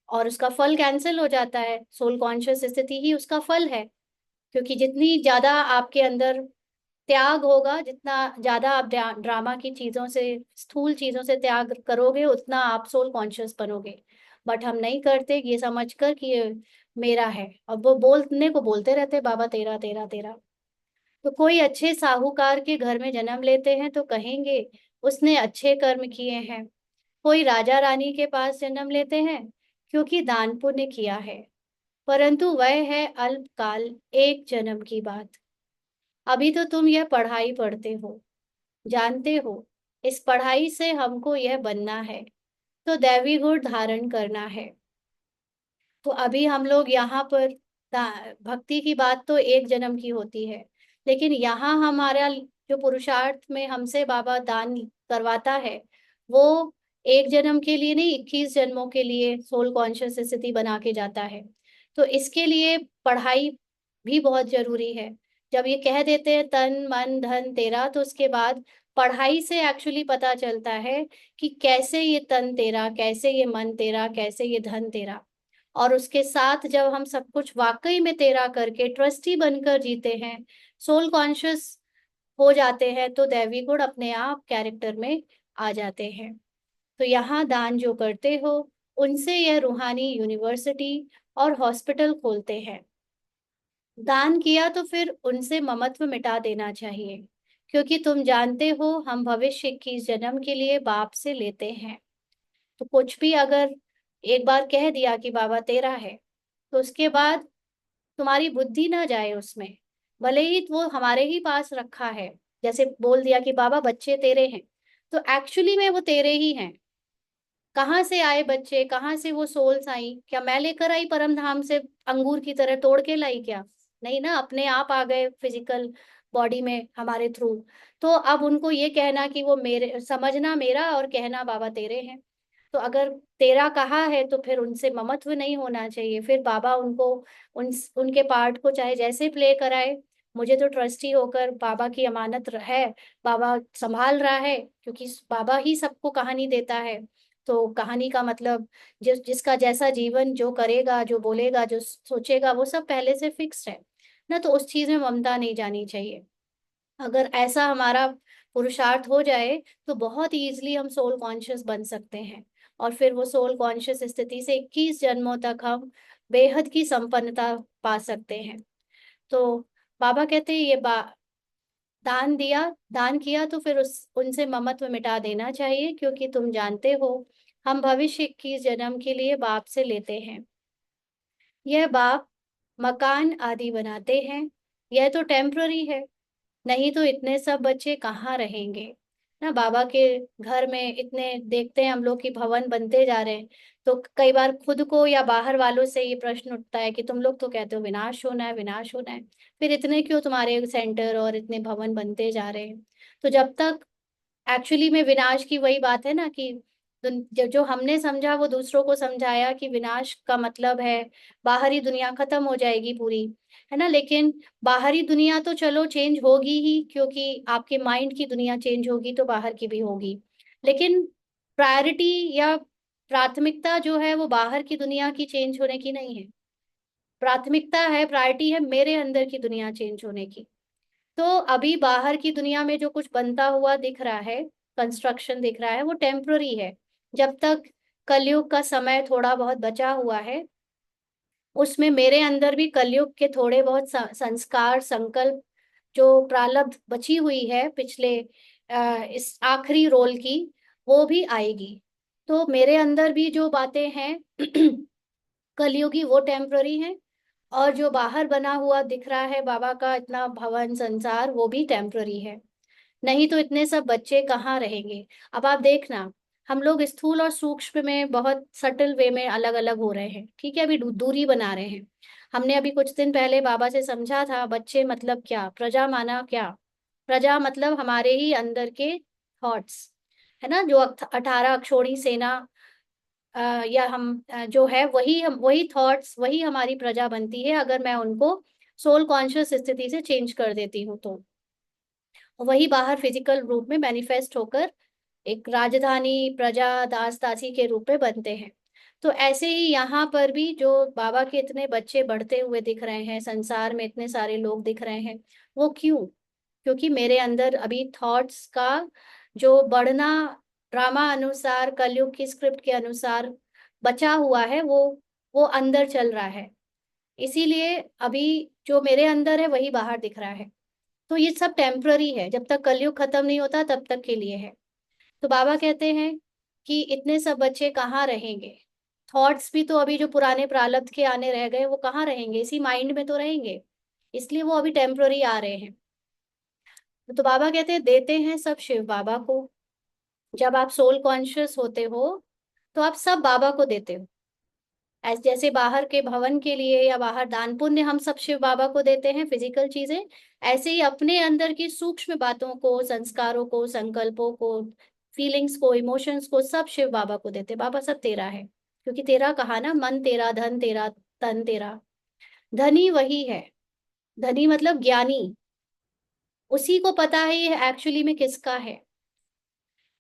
और उसका फल कैंसिल हो जाता है। सोल कॉन्शियस स्थिति ही उसका फल है, क्योंकि जितनी ज्यादा आपके अंदर त्याग होगा, जितना ज्यादा आप ड्रामा की चीजों से, स्थूल चीजों से त्याग करोगे, उतना आप सोल कॉन्शियस बनोगे। बट हम नहीं करते, ये समझकर कि ये मेरा है, और वो बोलने को बोलते रहते बाबा तेरा तेरा तेरा। तो कोई अच्छे साहूकार के घर में जन्म लेते हैं तो कहेंगे उसने अच्छे कर्म किए हैं। कोई राजा रानी के पास जन्म लेते हैं क्योंकि दान पुण्य किया है। परंतु वह है अल्पकाल, एक जन्म की बात। अभी तो तुम यह पढ़ाई पढ़ते हो, जानते हो इस पढ़ाई से हमको यह बनना है, तो दैवी गुण धारण करना है। तो अभी हम लोग यहाँ पर भक्ति की बात तो एक जन्म की होती है, लेकिन यहाँ हमारा जो पुरुषार्थ में हमसे बाबा दान करवाता है, वो एक जन्म के लिए नहीं, 21 जन्मों के लिए सोल कॉन्शियस स्थिति बना के जाता है। तो इसके लिए पढ़ाई भी बहुत जरूरी है। जब ये कह देते हैं तन मन धन तेरा, तो उसके बाद पढ़ाई से एक्चुअली पता चलता है कि कैसे ये तन तेरा, कैसे ये मन तेरा, कैसे ये धन तेरा। और उसके साथ जब हम सब कुछ वाकई में तेरा करके ट्रस्टी बनकर जीते हैं, सोल कॉन्शियस हो जाते हैं, तो दैवी गुण अपने आप कैरेक्टर में आ जाते हैं। तो यहाँ दान जो करते हो, उनसे यह रूहानी यूनिवर्सिटी और हॉस्पिटल खोलते हैं। दान किया तो फिर उनसे ममत्व मिटा देना चाहिए, क्योंकि तुम जानते हो हम भविष्य की जन्म के लिए बाप से लेते हैं। तो कुछ भी अगर एक बार कह दिया कि बाबा तेरा है, तो उसके बाद तुम्हारी बुद्धि ना जाए उसमें, भले ही वो हमारे ही पास रखा है। जैसे बोल दिया कि बाबा बच्चे तेरे हैं, तो एक्चुअली में वो तेरे ही हैं। कहाँ से आए बच्चे, कहाँ से वो सोल्स आई? क्या मैं लेकर आई परम धाम से अंगूर की तरह तोड़ के लाई क्या? नहीं ना, अपने आप आ गए फिजिकल बॉडी में हमारे थ्रू। तो अब उनको ये कहना कि वो मेरे, समझना मेरा और कहना बाबा तेरे हैं, तो अगर तेरा कहा है तो फिर उनसे ममत्व नहीं होना चाहिए, फिर बाबा उनको उनके पार्ट को चाहे जैसे प्ले कराए। मुझे तो ट्रस्टी होकर बाबा की अमानत है, बाबा संभाल रहा है, क्योंकि बाबा ही सबको कहानी देता है। तो कहानी का मतलब जिसका जैसा जीवन जो करेगा, जो बोलेगा, जो सोचेगा, वो सब पहले से फिक्स है ना। तो उस चीज में ममता नहीं जानी चाहिए। अगर ऐसा हमारा पुरुषार्थ हो जाए तो बहुत इजीली हम सोल कॉन्शियस बन सकते हैं। और फिर वो सोल कॉन्शियस स्थिति से 21 जन्मों तक हम बेहद की संपन्नता पा सकते हैं। तो बाबा कहते हैं ये दान दिया, दान किया तो फिर उस उनसे ममत्व मिटा देना चाहिए, क्योंकि तुम जानते हो हम भविष्य 21 जन्म के लिए बाप से लेते हैं। यह बाप मकान आदि बनाते हैं, यह तो टेम्पररी है, नहीं तो इतने सब बच्चे कहाँ रहेंगे ना। बाबा के घर में इतने देखते हैं हम लोग कि भवन बनते जा रहे हैं। तो कई बार खुद को या बाहर वालों से ये प्रश्न उठता है कि तुम लोग तो कहते हो विनाश होना है, विनाश होना है, फिर इतने क्यों तुम्हारे सेंटर और इतने भवन बनते जा रहे हैं। तो जब तक एक्चुअली में विनाश की वही बात है ना कि जो हमने समझा वो दूसरों को समझाया कि विनाश का मतलब है बाहरी दुनिया खत्म हो जाएगी पूरी, है ना। लेकिन बाहरी दुनिया तो चलो चेंज होगी ही, क्योंकि आपके माइंड की दुनिया चेंज होगी तो बाहर की भी होगी। लेकिन प्रायोरिटी या प्राथमिकता जो है वो बाहर की दुनिया की चेंज होने की नहीं है। प्राथमिकता है, प्रायोरिटी है मेरे अंदर की दुनिया चेंज होने की। तो अभी बाहर की दुनिया में जो कुछ बनता हुआ दिख रहा है, कंस्ट्रक्शन दिख रहा है, वो टेम्पररी है। जब तक कलयुग का समय थोड़ा बहुत बचा हुआ है, उसमें मेरे अंदर भी कलयुग के थोड़े बहुत संस्कार, संकल्प, जो प्रारब्ध बची हुई है पिछले इस आखिरी रोल की, वो भी आएगी। तो मेरे अंदर भी जो बातें हैं कलयुगी, वो टेम्पररी हैं। और जो बाहर बना हुआ दिख रहा है बाबा का इतना भवन संसार, वो भी टेम्पररी है। नहीं तो इतने सब बच्चे कहाँ रहेंगे। अब आप देखना, हम लोग स्थूल और सूक्ष्म में बहुत सटल वे में अलग अलग हो रहे हैं, ठीक है, अभी दूरी बना रहे हैं। हमने अभी कुछ दिन पहले बाबा से समझा था बच्चे मतलब क्या, प्रजा माना क्या। प्रजा मतलब हमारे ही अंदर के थॉट्स, है ना, जो 18 अक्षोणी सेना, या हम जो है वही, हम वही थॉट्स, वही हमारी प्रजा बनती है अगर मैं उनको सोल कॉन्शियस स्थिति से चेंज कर देती हूँ तो। वही बाहर फिजिकल रूप में मैनिफेस्ट होकर एक राजधानी, प्रजा, दास दासी के रूप में बनते हैं। तो ऐसे ही यहाँ पर भी जो बाबा के इतने बच्चे बढ़ते हुए दिख रहे हैं, संसार में इतने सारे लोग दिख रहे हैं, वो क्यों? क्योंकि मेरे अंदर अभी थॉट्स का जो बढ़ना ड्रामा अनुसार, कलयुग की स्क्रिप्ट के अनुसार बचा हुआ है, वो अंदर चल रहा है। इसीलिए अभी जो मेरे अंदर है वही बाहर दिख रहा है। तो ये सब टेम्पररी है, जब तक कलयुग खत्म नहीं होता तब तक के लिए है। तो बाबा कहते हैं कि इतने सब बच्चे कहाँ रहेंगे। थॉट्स भी तो अभी जो पुराने प्रारब्ध के आने रह गए वो कहाँ रहेंगे, इसी माइंड में तो रहेंगे। इसलिए वो अभी टेम्पररी आ रहे हैं। तो बाबा कहते हैं देते हैं सब शिव बाबा को। जब आप सोल कॉन्शियस होते हो तो आप सब बाबा को देते हो। जैसे बाहर के भवन के लिए या बाहर दान पुण्य हम सब शिव बाबा को देते हैं, फिजिकल चीजें, ऐसे ही अपने अंदर की सूक्ष्म बातों को, संस्कारों को, संकल्पों को, फीलिंग्स को, इमोशंस को सब शिव बाबा को देते। बाबा सब तेरा है, क्योंकि तेरा कहा ना, मन तेरा, धन तेरा, तन तेरा। धनी वही है, धनी मतलब ज्ञानी, उसी को पता है ये एक्चुअली में किसका है।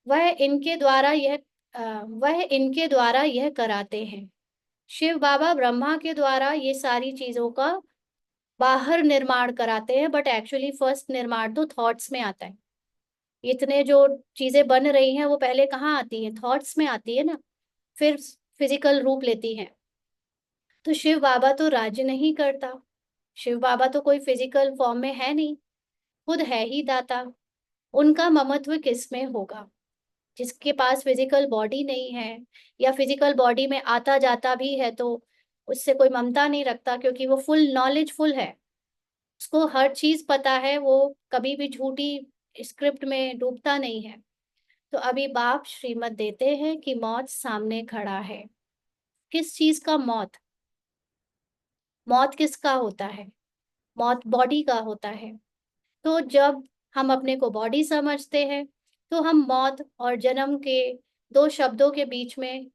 वह इनके द्वारा यह वह इनके द्वारा यह कराते हैं। शिव बाबा ब्रह्मा के द्वारा ये सारी चीजों का बाहर निर्माण कराते हैं, बट एक्चुअली फर्स्ट निर्माण तो थॉट्स में आता है। इतने जो चीजें बन रही हैं वो पहले कहाँ आती हैं, थॉट्स में आती है ना, फिर फिजिकल रूप लेती हैं। तो शिव बाबा तो राज्य नहीं करता, शिव बाबा तो कोई फिजिकल फॉर्म में है नहीं, खुद है ही दाता। उनका ममत्व किस में होगा, जिसके पास फिजिकल बॉडी नहीं है, या फिजिकल बॉडी में आता जाता भी है तो उससे कोई ममता नहीं रखता, क्योंकि वो फुल नॉलेजफुल है, उसको हर चीज पता है, वो कभी भी झूठी स्क्रिप्ट में डूबता नहीं है। तो अभी बाप श्रीमत देते हैं कि मौत सामने खड़ा है। किस चीज का मौत? मौत किसका होता है? मौत बॉडी का होता है। तो जब हम अपने को बॉडी समझते हैं तो हम मौत और जन्म के दो शब्दों के बीच में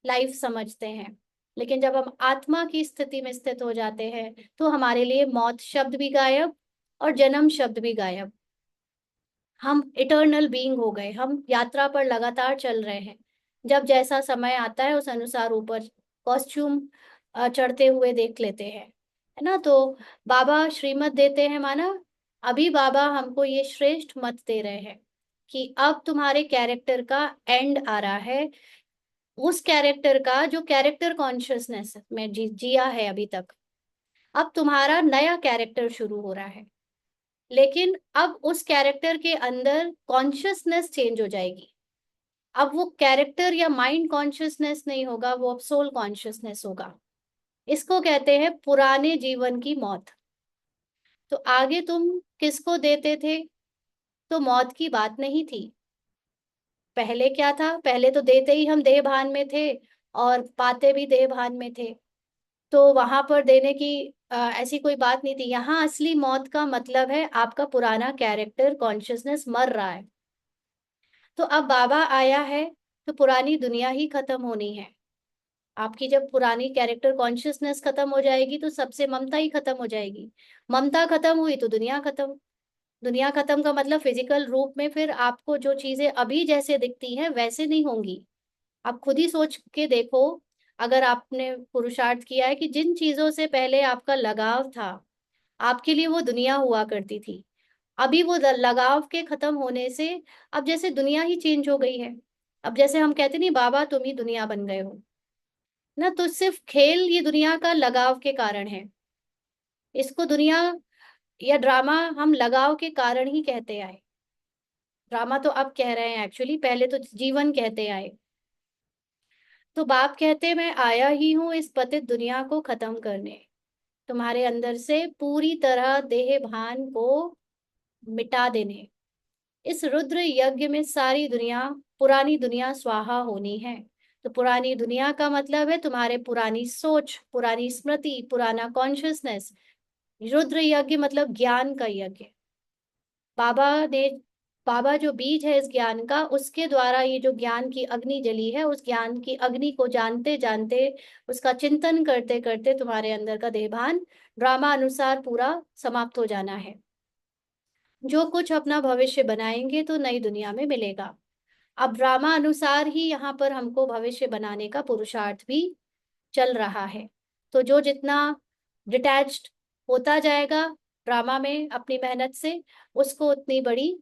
लाइफ समझते हैं। लेकिन जब हम आत्मा की स्थिति में स्थित हो जाते हैं तो हमारे लिए मौत शब्द भी गायब और जन्म शब्द भी गायब। हम इटर्नल बीइंग हो गए, हम यात्रा पर लगातार चल रहे हैं। जब जैसा समय आता है उस अनुसार ऊपर कॉस्ट्यूम चढ़ते हुए देख लेते हैं, है ना। तो बाबा श्रीमत देते हैं माना, अभी बाबा हमको ये श्रेष्ठ मत दे रहे हैं कि अब तुम्हारे कैरेक्टर का एंड आ रहा है। उस कैरेक्टर का जो कैरेक्टर कॉन्शियसनेस में जिया है अभी तक, अब तुम्हारा नया कैरेक्टर शुरू हो रहा है। लेकिन अब उस कैरेक्टर के अंदर कॉन्शियसनेस चेंज हो जाएगी। अब वो कैरेक्टर या माइंड कॉन्शियसनेस नहीं होगा, वो अब सोल कॉन्शियसनेस होगा। इसको कहते हैं पुराने जीवन की मौत। तो आगे तुम किसको देते थे? तो मौत की बात नहीं थी। पहले क्या था? पहले तो देते ही हम देह भान में थे और पाते भी देह भान में थे। तो वहां पर देने की ऐसी कोई बात नहीं थी। यहाँ असली मौत का मतलब है आपका पुराना कैरेक्टर कॉन्शियसनेस मर रहा है। तो अब बाबा आया है तो पुरानी दुनिया ही खत्म होनी है। आपकी जब पुरानी कैरेक्टर कॉन्शियसनेस खत्म हो जाएगी तो सबसे ममता ही खत्म हो जाएगी। ममता खत्म हुई तो दुनिया खत्म। दुनिया खत्म का मतलब फिजिकल रूप में फिर आपको जो चीजें अभी जैसे दिखती हैं वैसे नहीं होंगी। आप खुद ही सोच के देखो, अगर आपने पुरुषार्थ किया है कि जिन चीजों से पहले आपका लगाव था, आपके लिए वो दुनिया हुआ करती थी, अभी वो लगाव के खत्म होने से अब जैसे दुनिया ही चेंज हो गई है। अब जैसे हम कहते नहीं बाबा तुम ही दुनिया बन गए हो ना, तो सिर्फ खेल ये दुनिया का लगाव के कारण है। इसको दुनिया या ड्रामा हम लगाव के कारण ही कहते आए। ड्रामा तो अब कह रहे हैं एक्चुअली, पहले तो जीवन कहते आए। तो बाप कहते मैं आया ही हूं इस पतित दुनिया को खत्म करने, तुम्हारे अंदर से पूरी तरह देह भान को मिटा देने। इस रुद्र यज्ञ में सारी दुनिया, पुरानी दुनिया स्वाहा होनी है। तो पुरानी दुनिया का मतलब है तुम्हारे पुरानी सोच, पुरानी स्मृति, पुराना कॉन्शियसनेस। रुद्र यज्ञ मतलब ज्ञान का यज्ञ। बाबा ने, बाबा जो बीज है इस ज्ञान का, उसके द्वारा ये जो ज्ञान की अग्नि जली है, उस ज्ञान की अग्नि को जानते जानते, उसका चिंतन करते करते तुम्हारे अंदर का देहभान ड्रामा अनुसार पूरा समाप्त हो जाना है। जो कुछ अपना भविष्य बनाएंगे तो नई दुनिया में मिलेगा। अब ड्रामा अनुसार ही यहाँ पर हमको भविष्य बनाने का पुरुषार्थ भी चल रहा है। तो जो जितना डिटैच्ड होता जाएगा ड्रामा में अपनी मेहनत से, उसको उतनी बड़ी,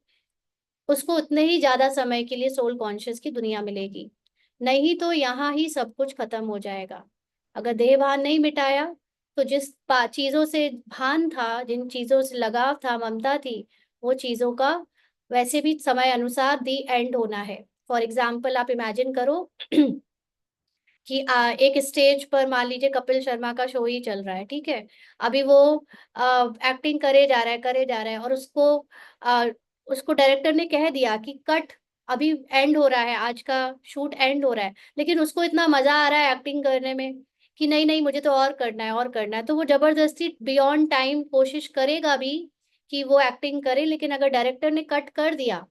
उसको उतने ही ज्यादा समय के लिए सोल कॉन्शियस की दुनिया मिलेगी। नहीं तो यहाँ ही सब कुछ खत्म हो जाएगा। अगर देह भान नहीं मिटाया तो जिस चीजों से भान था, जिन चीजों से लगाव था, ममता थी, वो चीजों का वैसे भी समय अनुसार दी एंड होना है। फॉर एग्जाम्पल आप इमेजिन करो कि एक स्टेज पर मान लीजिए कपिल शर्मा का शो ही चल रहा है, ठीक है। अभी वो एक्टिंग करे जा रहा है, करे जा रहा है, और आ, उसको डायरेक्टर ने कह दिया कि कट, अभी एंड हो रहा है, आज का शूट एंड हो रहा है। लेकिन उसको इतना मजा आ रहा है एक्टिंग करने में कि नहीं नहीं मुझे तो और करना है, और करना है। तो वो जबरदस्ती बियॉन्ड टाइम कोशिश करेगा भी कि वो एक्टिंग करे। लेकिन अगर डायरेक्टर ने कट कर दिया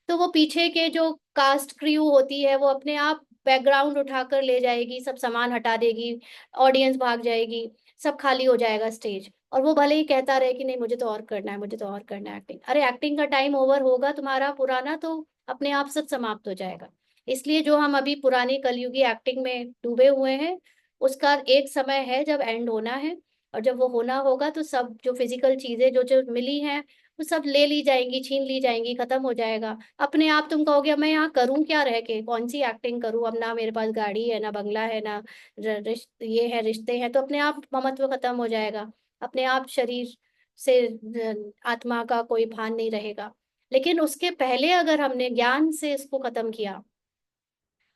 तो वो पीछे के जो कास्ट क्रू होती है वो अपने आप बैकग्राउंड उठाकर ले जाएगी, सब सामान हटा देगी, ऑडियंस भाग जाएगी, सब खाली हो जाएगा स्टेज। और वो भले ही कहता रहे कि नहीं मुझे तो और करना है, मुझे तो और करना है एक्टिंग। अरे एक्टिंग का टाइम ओवर होगा तुम्हारा पुराना तो अपने आप सब समाप्त हो जाएगा। इसलिए जो हम अभी पुरानी कलयुगी एक्टिंग में डूबे हुए हैं, उसका एक समय है जब एंड होना है। और जब वो होना होगा तो सब जो फिजिकल चीजें जो जो मिली हैं वो सब ले ली जाएंगी, छीन ली जाएंगी, खत्म हो जाएगा अपने आप। तुम कहोगे अब मैं यहाँ करूँ क्या रह के, कौन सी एक्टिंग करूँ, अब ना मेरे पास गाड़ी है, ना बंगला है, ना ये है रिश्ते हैं, तो अपने आप ममत्व खत्म हो जाएगा। अपने आप शरीर से आत्मा का कोई भान नहीं रहेगा। लेकिन उसके पहले अगर हमने ज्ञान से इसको खत्म किया,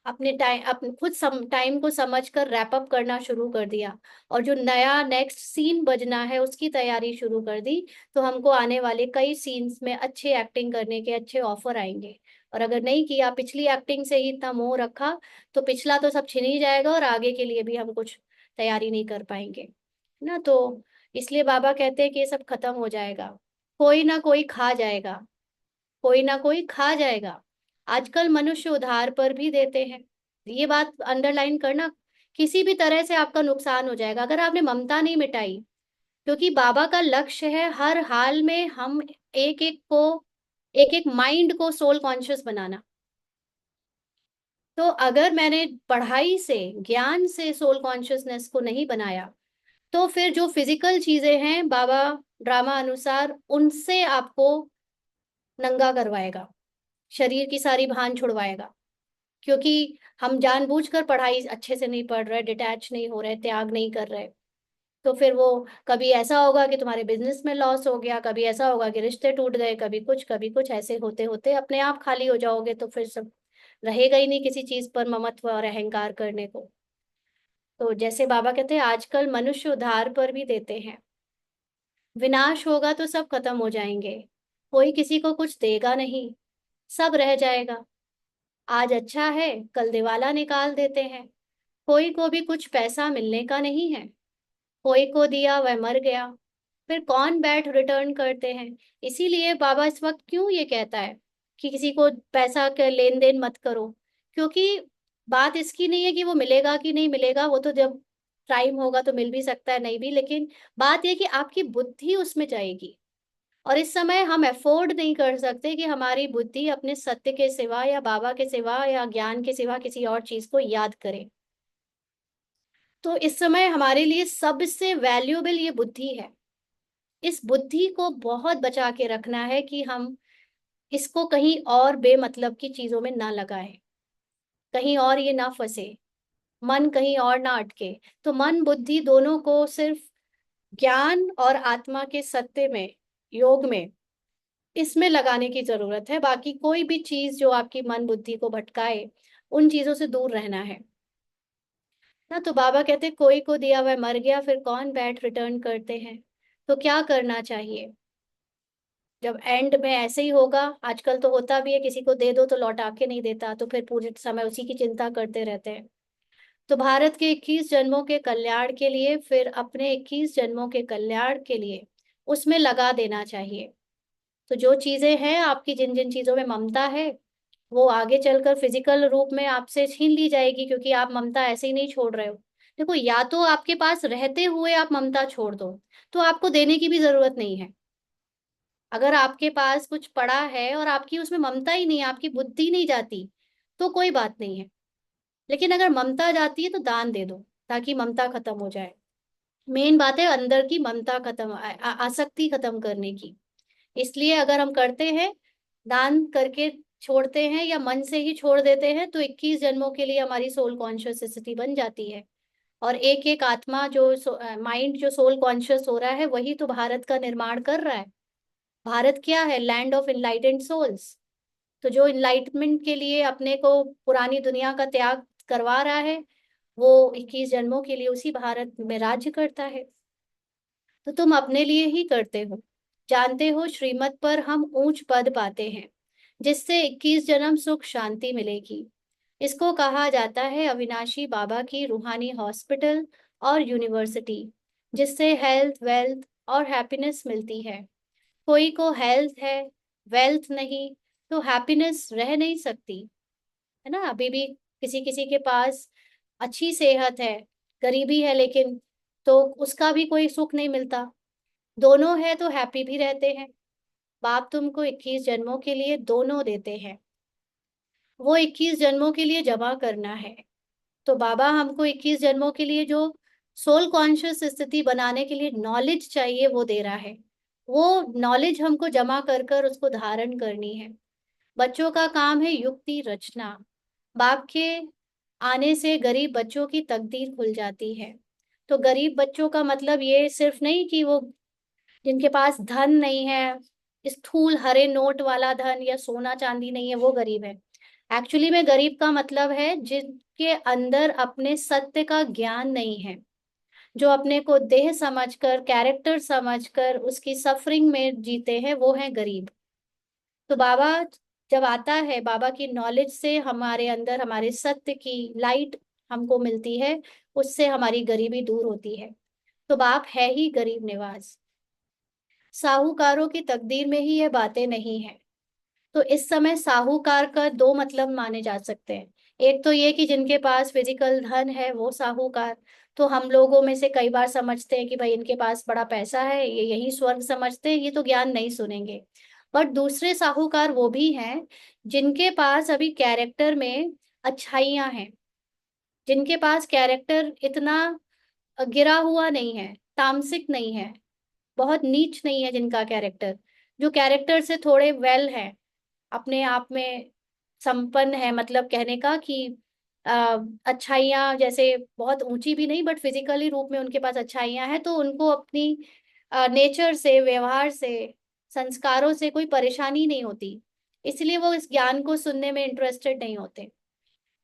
अपने टाइम, अपने खुद टाइम को समझकर रैप अप करना शुरू कर दिया, और जो नया नेक्स्ट सीन बजना है उसकी तैयारी शुरू कर दी, तो हमको आने वाले कई सीन्स में अच्छे एक्टिंग करने के अच्छे ऑफर आएंगे। और अगर नहीं किया, पिछली एक्टिंग से ही इतना मोह रखा, तो पिछला तो सब छिन ही जाएगा और आगे के लिए भी हम कुछ तैयारी नहीं कर पाएंगे, है ना। तो इसलिए बाबा कहते हैं कि ये सब खत्म हो जाएगा, कोई ना कोई खा जाएगा, कोई ना कोई खा जाएगा। आजकल मनुष्य उधार पर भी देते हैं। ये बात अंडरलाइन करना, किसी भी तरह से आपका नुकसान हो जाएगा अगर आपने ममता नहीं मिटाई। क्योंकि बाबा का लक्ष्य है हर हाल में हम एक एक माइंड को सोल कॉन्शियस बनाना। तो अगर मैंने पढ़ाई से, ज्ञान से सोल कॉन्शियसनेस को नहीं बनाया, तो फिर जो फिजिकल चीजें हैं बाबा ड्रामा अनुसार उनसे आपको नंगा करवाएगा, शरीर की सारी भान छुड़वाएगा। क्योंकि हम जानबूझकर पढ़ाई अच्छे से नहीं पढ़ रहे, डिटैच नहीं हो रहे, त्याग नहीं कर रहे, तो फिर वो कभी ऐसा होगा कि तुम्हारे बिजनेस में लॉस हो गया, कभी ऐसा होगा कि रिश्ते टूट गए, कभी कुछ ऐसे होते होते अपने आप खाली हो जाओगे, तो फिर सब रहेगा ही नहीं किसी चीज पर ममत्व और अहंकार करने को। तो जैसे बाबा कहते हैं आजकल मनुष्य उधार पर भी देते हैं। विनाश होगा तो सब खत्म हो जाएंगे, कोई किसी को कुछ देगा नहीं, सब रह जाएगा। आज अच्छा है, कल दिवाला निकाल देते हैं। कोई को भी कुछ पैसा मिलने का नहीं है, कोई को दिया वह मर गया, फिर कौन बैठ रिटर्न करते हैं। इसीलिए बाबा इस वक्त क्यों ये कहता है कि किसी को पैसा का लेन देन मत करो। क्योंकि बात इसकी नहीं है कि वो मिलेगा कि नहीं मिलेगा, वो तो जब टाइम होगा तो मिल भी सकता है, नहीं भी, लेकिन बात यह कि आपकी बुद्धि उसमें जाएगी। और इस समय हम अफोर्ड नहीं कर सकते कि हमारी बुद्धि अपने सत्य के सिवा या बाबा के सिवा या ज्ञान के सिवा किसी और चीज को याद करे। तो इस समय हमारे लिए सबसे वैल्यूएबल ये बुद्धि है। इस बुद्धि को बहुत बचा के रखना है कि हम इसको कहीं और बेमतलब की चीजों में ना लगाएं, कहीं और ये ना फंसे, मन कहीं और ना अटके। तो मन बुद्धि दोनों को सिर्फ ज्ञान और आत्मा के सत्य में, योग में, इसमें लगाने की जरूरत है। बाकी कोई भी चीज जो आपकी मन बुद्धि को भटकाए, उन चीजों से दूर रहना है ना। तो बाबा कहते कोई को दिया वह मर गया, फिर कौन बैठ रिटर्न करते हैं। तो क्या करना चाहिए जब एंड में ऐसे ही होगा। आजकल तो होता भी है, किसी को दे दो तो लौटा के नहीं देता, तो फिर पूरे समय उसी की चिंता करते रहते हैं। तो भारत के 21 जन्मों के कल्याण के लिए, फिर अपने 21 जन्मों के कल्याण के लिए उसमें लगा देना चाहिए। तो जो चीजें हैं आपकी, जिन जिन चीजों में ममता है, वो आगे चलकर फिजिकल रूप में आपसे छीन ली जाएगी, क्योंकि आप ममता ऐसे ही नहीं छोड़ रहे हो। देखो, या तो आपके पास रहते हुए आप ममता छोड़ दो, तो आपको देने की भी जरूरत नहीं है। अगर आपके पास कुछ पड़ा है और आपकी उसमें ममता ही नहीं है, आपकी बुद्धि नहीं जाती, तो कोई बात नहीं है। लेकिन अगर ममता जाती है तो दान दे दो, ताकि ममता खत्म हो जाए। मेन बात है अंदर की ममता खत्म, आसक्ति खत्म करने की। इसलिए अगर हम करते हैं, दान करके छोड़ते हैं या मन से ही छोड़ देते हैं, तो 21 जन्मों के लिए हमारी सोल कॉन्शियस स्थिति बन जाती है। और एक एक आत्मा जो माइंड जो सोल कॉन्शियस हो रहा है, वही तो भारत का निर्माण कर रहा है। भारत क्या है? Land of enlightened souls. तो जो इनलाइटमेंट के लिए अपने को पुरानी दुनिया का त्याग करवा रहा है, वो 21 जन्मों के लिए उसी भारत में राज्य करता है। तो तुम अपने लिए ही करते हो। जानते हो, श्रीमत पर हम ऊंच पद पाते हैं, जिससे 21 जन्म सुख शांति मिलेगी। इसको कहा जाता है अविनाशी बाबा की रूहानी हॉस्पिटल और यूनिवर्सिटी, जिससे हेल्थ, वेल्थ और हैप्पीनेस मिलती है। कोई को हेल्थ है, वेल्थ नहीं, तो हैप्पीनेस रह नहीं सकती, है ना। अभी भी किसी किसी के पास अच्छी सेहत है, गरीबी है, लेकिन तो उसका भी कोई सुख नहीं मिलता। दोनों है तो हैप्पी भी रहते हैं। बाप तुमको 21 जन्मों के लिए दोनों देते हैं, वो 21 जन्मों के लिए जमा करना है। तो बाबा हमको 21 जन्मों के लिए जो सोल कॉन्शियस स्थिति बनाने के लिए नॉलेज चाहिए, वो दे रहा है। वो नॉलेज हमको जमा कर कर उसको धारण करनी है। बच्चों का काम है युक्ति रचना। बाप के आने से गरीब बच्चों की तकदीर खुल जाती है। तो गरीब बच्चों का मतलब ये सिर्फ नहीं कि वो जिनके पास धन नहीं है, स्थूल हरे नोट वाला धन या सोना चांदी नहीं है, वो गरीब है। एक्चुअली में गरीब का मतलब है जिनके अंदर अपने सत्य का ज्ञान नहीं है, जो अपने को देह समझकर, कैरेक्टर समझकर उसकी सफरिंग में जीते हैं, वो है गरीब। तो बाबा जब आता है, बाबा की नॉलेज से हमारे अंदर हमारे सत्य की लाइट हमको मिलती है, उससे हमारी गरीबी दूर होती है। तो बाप है ही गरीब निवाज। साहूकारों की तकदीर में ही यह बातें नहीं है। तो इस समय साहूकार का दो मतलब माने जा सकते हैं। एक तो ये कि जिनके पास फिजिकल धन है वो साहूकार, तो हम लोगों में से कई बार समझते हैं कि भाई इनके पास बड़ा पैसा है, ये यही स्वर्ग समझते हैं, ये तो ज्ञान नहीं सुनेंगे। बट दूसरे साहूकार वो भी हैं जिनके पास अभी कैरेक्टर में अच्छाइयां हैं, जिनके पास कैरेक्टर इतना गिरा हुआ नहीं है, तामसिक नहीं है, बहुत नीच नहीं है जिनका कैरेक्टर, जो कैरेक्टर से थोड़े वेल है, अपने आप में संपन्न है, मतलब कहने का कि अच्छाइयाँ जैसे बहुत ऊंची भी नहीं बट फिजिकली रूप में उनके पास अच्छाइयाँ हैं, तो उनको अपनी नेचर से, व्यवहार से, संस्कारों से कोई परेशानी नहीं होती, इसलिए वो इस ज्ञान को सुनने में इंटरेस्टेड नहीं होते।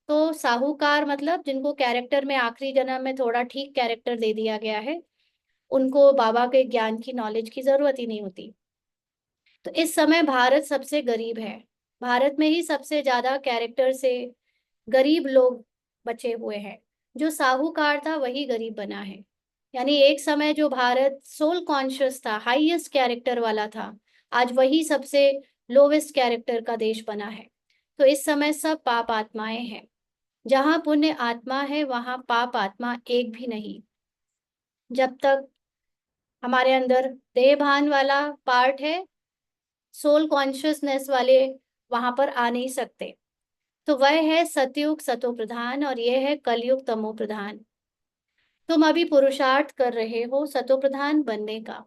तो साहूकार मतलब जिनको कैरेक्टर में आखिरी जन्म में थोड़ा ठीक कैरेक्टर दे दिया गया है, उनको बाबा के ज्ञान की नॉलेज की जरूरत ही नहीं होती। तो इस समय भारत सबसे गरीब है, भारत में ही सबसे ज्यादा कैरेक्टर से गरीब लोग बचे हुए हैं। जो साहूकार था वही गरीब बना है। यानी एक समय जो भारत सोल कॉन्शियस था, हाईएस्ट कैरेक्टर वाला था, आज वही सबसे लोवेस्ट कैरेक्टर का देश बना है। तो इस समय सब पाप आत्माएं हैं। जहां पुण्य आत्मा है वहां पाप आत्मा एक भी नहीं। जब तक हमारे अंदर देह भान वाला पार्ट है, सोल कॉन्शियसनेस वाले वहां पर आ नहीं सकते। तो वह है सतयुग सतो प्रधान और यह है कलयुग तमो प्रधान। तुम अभी पुरुषार्थ कर रहे हो सतो प्रधान बनने का।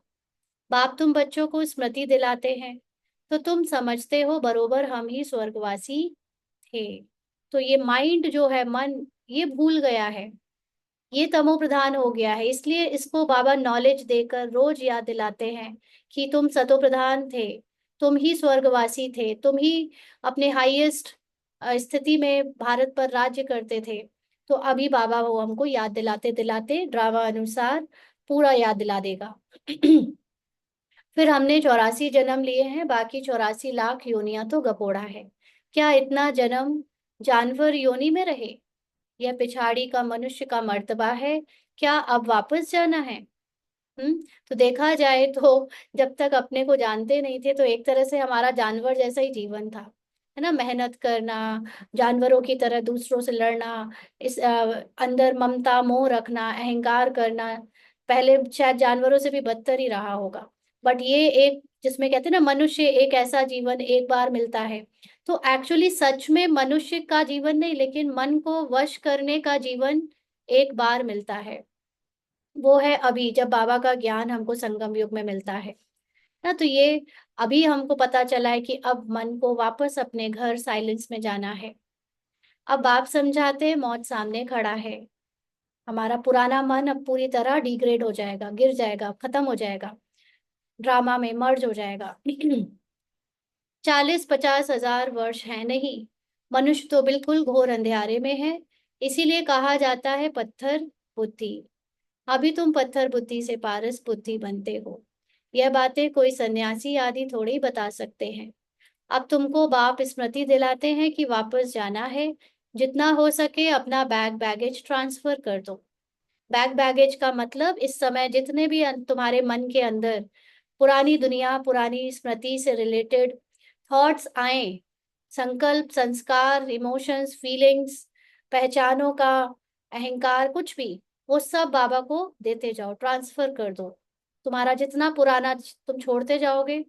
बाप तुम बच्चों को स्मृति दिलाते हैं, तो तुम समझते हो बरोबर हम ही स्वर्गवासी थे। तो ये माइंड जो है, मन, ये भूल गया है, ये तमो प्रधान हो गया है, इसलिए इसको बाबा नॉलेज देकर रोज याद दिलाते हैं कि तुम सतो प्रधान थे, तुम ही स्वर्गवासी थे, तुम ही अपने हाईएस्ट स्थिति में भारत पर राज्य करते थे। तो अभी बाबा वो हमको याद दिलाते दिलाते ड्रामा अनुसार पूरा याद दिला देगा। फिर हमने 84 जन्म लिए हैं, बाकी 84 लाख योनियां तो गपोड़ा है। क्या इतना जन्म जानवर योनि में रहे? यह पिछाड़ी का मनुष्य का मर्तबा है, क्या अब वापस जाना है? तो देखा जाए तो जब तक अपने को जानते नहीं थे तो एक तरह से हमारा जानवर जैसा ही जीवन था, है ना। मेहनत करना, जानवरों की तरह दूसरों से लड़ना, इस अंदर ममता मोह रखना, अहंकार करना, पहले शायद जानवरों से भी बदतर ही रहा होगा। बट ये एक, जिसमें कहते हैं ना मनुष्य एक ऐसा जीवन एक बार मिलता है, तो एक्चुअली सच में मनुष्य का जीवन नहीं लेकिन मन को वश करने का जीवन एक बार मिलता है। वो है अभी जब बाबा का ज्ञान हमको संगम युग में मिलता है ना। तो ये अभी हमको पता चला है कि अब मन को वापस अपने घर साइलेंस में जाना है। अब बाप समझाते हैं मौत सामने खड़ा है, हमारा पुराना मन अब पूरी तरह डिग्रेड हो जाएगा, गिर जाएगा, खत्म हो जाएगा, ड्रामा में मर्ज हो जाएगा। 40-50 हजार वर्ष है नहीं, मनुष्य तो बिल्कुल घोर अंधेरे में है। इसीलिए कहा जाता है पत्थर बुद्धि। अभी तुम पत्थर बुद्धि से पारस बुद्धि बनते हो। यह बातें कोई सन्यासी आदि थोड़ी बता सकते हैं। अब तुमको बाप स्मृति दिलाते हैं कि वापस जाना है, जितना हो सके अपना बैग बैगेज ट्रांसफर कर दो। बैग बैगेज का मतलब इस समय जितने भी तुम्हारे मन के अंदर पुरानी दुनिया, पुरानी स्मृति से रिलेटेड थॉट्स आए, संकल्प, संस्कार, इमोशंस, फीलिंग्स, पहचानों का अहंकार, कुछ भी, वो सब बाबा को देते जाओ, ट्रांसफर कर दो। तुम्हारा जितना पुराना तुम छोड़ते जाओगे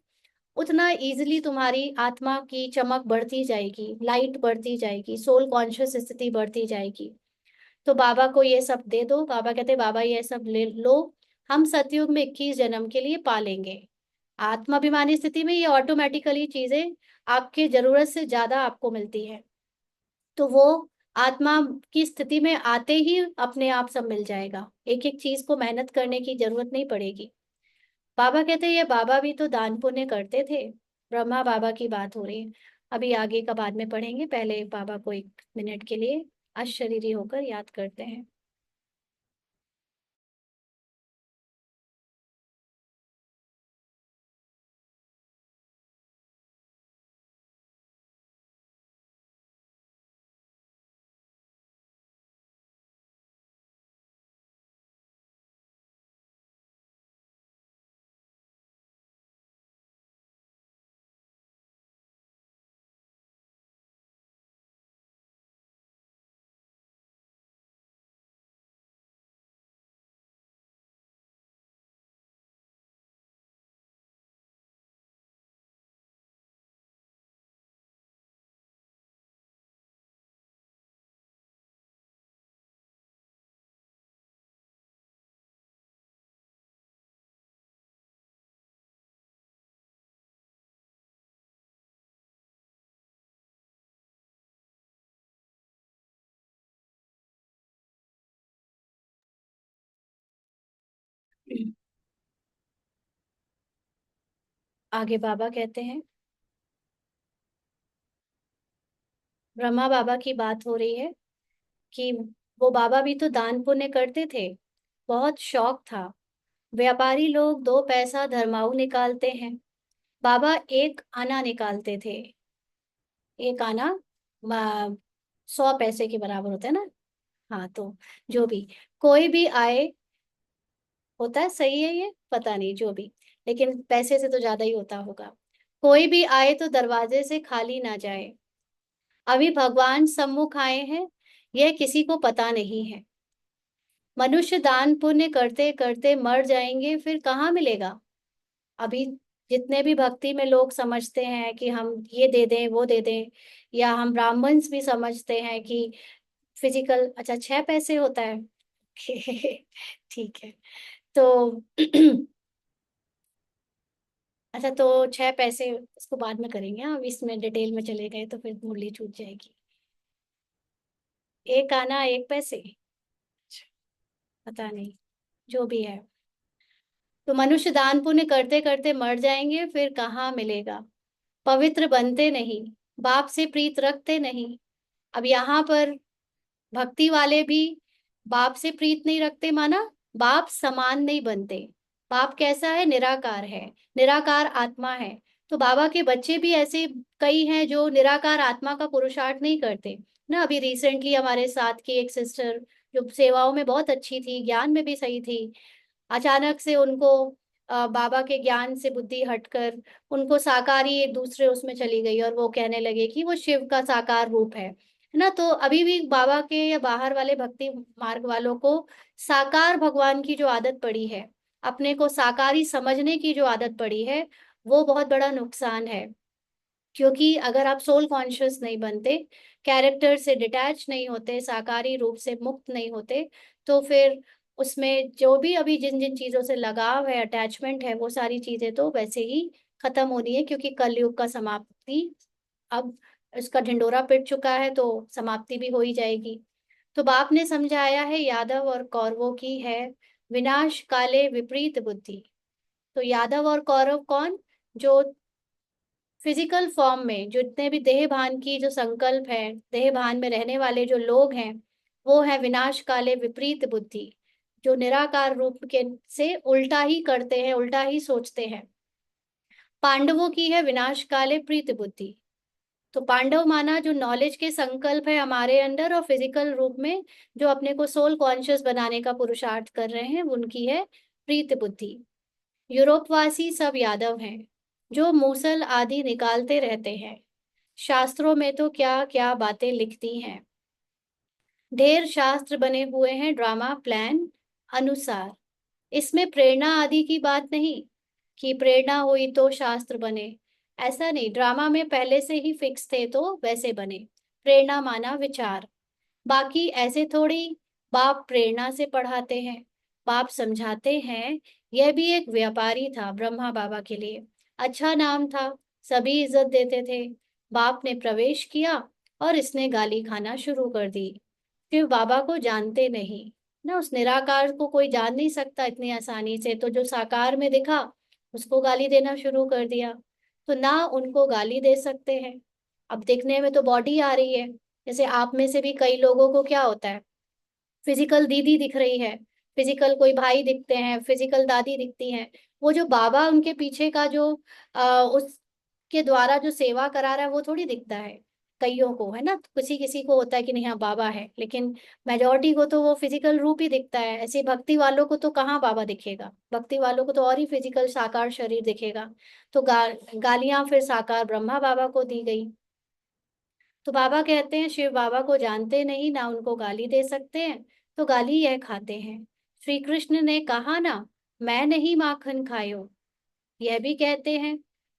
उतना इजीली तुम्हारी आत्मा की चमक बढ़ती जाएगी, लाइट बढ़ती जाएगी, सोल कॉन्शियस स्थिति बढ़ती जाएगी। तो बाबा को ये सब दे दो। बाबा कहते बाबा ये सब ले लो, हम सतयुग में 21 जन्म के लिए पालेंगे। आत्माभिमानी स्थिति में ये ऑटोमेटिकली चीजें आपके जरूरत से ज्यादा आपको मिलती है, तो वो आत्मा की स्थिति में आते ही अपने आप सब मिल जाएगा, एक एक चीज को मेहनत करने की जरूरत नहीं पड़ेगी। बाबा कहते ये बाबा भी तो दान पुण्य करते थे। ब्रह्मा बाबा की बात हो रही है, अभी आगे का बाद में पढ़ेंगे, पहले बाबा को 1 मिनट के लिए अशरीरी होकर याद करते हैं। आगे बाबा कहते हैं, ब्रह्मा बाबा की बात हो रही है कि वो बाबा भी तो दान पुण्य करते थे, बहुत शौक था। व्यापारी लोग 2 पैसा धर्माऊ निकालते हैं, बाबा 1 आना निकालते थे। 1 आना 100 पैसे के बराबर होता है ना। हाँ, तो जो भी, कोई भी आए, होता है सही है ये, पता नहीं जो भी, लेकिन पैसे से तो ज्यादा ही होता होगा। कोई भी आए तो दरवाजे से खाली ना जाए, अभी भगवान सम्मुख आए हैं, यह किसी को पता नहीं है। मनुष्य दान पुण्य करते करते मर जाएंगे, फिर कहाँ मिलेगा। अभी जितने भी भक्ति में लोग समझते हैं कि हम ये दे दें वो दे दें, या हम ब्राह्मण्स भी समझते हैं कि फिजिकल, अच्छा 6 पैसे होता है। ठीक है। तो अच्छा, तो 6 पैसे इसको बाद में करेंगे, अब इसमें डिटेल में चले गए तो फिर मुरली छूट जाएगी। 1 आना 1 पैसे, पता नहीं, जो भी है। तो मनुष्य दान पुण्य करते करते मर जाएंगे, फिर कहाँ मिलेगा। पवित्र बनते नहीं, बाप से प्रीत रखते नहीं। अब यहाँ पर भक्ति वाले भी बाप से प्रीत नहीं रखते, माना बाप समान नहीं बनते। बाप कैसा है, निराकार है, निराकार आत्मा है। तो बाबा के बच्चे भी ऐसे कई हैं जो निराकार आत्मा का पुरुषार्थ नहीं करते ना। अभी रिसेंटली हमारे साथ की एक सिस्टर, जो सेवाओं में बहुत अच्छी थी, ज्ञान में भी सही थी, अचानक से उनको बाबा के ज्ञान से बुद्धि हटकर उनको साकारी एक दूसरे उसमें चली गई, और वो कहने लगे कि वो शिव का साकार रूप है ना। तो अभी भी बाबा के या बाहर वाले भक्ति मार्ग वालों को साकार भगवान की जो आदत पड़ी है, अपने को साकारी समझने की जो आदत पड़ी है, वो बहुत बड़ा नुकसान है। क्योंकि अगर आप सोल कॉन्शियस नहीं बनते, कैरेक्टर से डिटैच नहीं होते, साकारी रूप से मुक्त नहीं होते, तो फिर उसमें जो भी अभी जिन जिन चीजों से लगाव है, अटैचमेंट है, वो सारी चीजें तो वैसे ही खत्म होनी है, क्योंकि कलयुग का समाप्ति अब, इसका ढिंडोरा पिट चुका है, तो समाप्ति भी हो ही जाएगी। तो बाप ने समझाया है, यादव और कौरवों की है विनाश काले विपरीत बुद्धि। तो यादव और कौरव कौन, जो फिजिकल फॉर्म में जितने भी देह भान की जो संकल्प है, देह भान में रहने वाले जो लोग हैं, वो है विनाश काले विपरीत बुद्धि, जो निराकार रूप के से उल्टा ही करते हैं, उल्टा ही सोचते हैं। पांडवों की है विनाश काले प्रीत बुद्धि। तो पांडव माना जो नॉलेज के संकल्प है हमारे अंदर, और फिजिकल रूप में जो अपने को सोल कॉन्शियस बनाने का पुरुषार्थ कर रहे हैं, उनकी है प्रीत बुद्धि। यूरोपवासी सब यादव हैं, जो मूसल आदि निकालते रहते हैं। शास्त्रों में तो क्या क्या बातें लिखती हैं, ढेर शास्त्र बने हुए हैं ड्रामा प्लान अनुसार। इसमें प्रेरणा आदि की बात नहीं कि प्रेरणा हुई तो शास्त्र बने, ऐसा नहीं। ड्रामा में पहले से ही फिक्स थे तो वैसे बने। प्रेरणा माना विचार, बाकी ऐसे थोड़ी बाप प्रेरणा से पढ़ाते हैं। बाप समझाते हैं, यह भी एक व्यापारी था ब्रह्मा बाबा के लिए, अच्छा नाम था, सभी इज्जत देते थे। बाप ने प्रवेश किया और इसने गाली खाना शुरू कर दी। शिव बाबा को जानते नहीं ना, उस निराकार को कोई जान नहीं सकता इतनी आसानी से, तो जो साकार में दिखा उसको गाली देना शुरू कर दिया। तो ना उनको गाली दे सकते हैं। अब दिखने में तो बॉडी आ रही है, जैसे आप में से भी कई लोगों को क्या होता है, फिजिकल दीदी दिख रही है, फिजिकल कोई भाई दिखते हैं, फिजिकल दादी दिखती हैं। वो जो बाबा उनके पीछे का जो उसके द्वारा जो सेवा करा रहा है, वो थोड़ी दिखता है कईयों को, है ना। किसी किसी को होता है कि नहीं हाँ बाबा है, लेकिन मेजोरिटी को तो वो फिजिकल रूप ही दिखता है। ऐसे भक्ति वालों को तो कहाँ बाबा दिखेगा, भक्ति वालों को तो और ही फिजिकल साकार शरीर दिखेगा। तो गालियां फिर साकार ब्रह्मा बाबा को दी गई। तो बाबा कहते हैं, शिव बाबा को जानते नहीं ना उनको गाली दे सकते हैं, तो गाली यह खाते हैं। श्री कृष्ण ने कहा ना, मैं नहीं माखन खायो। यह भी कहते हैं,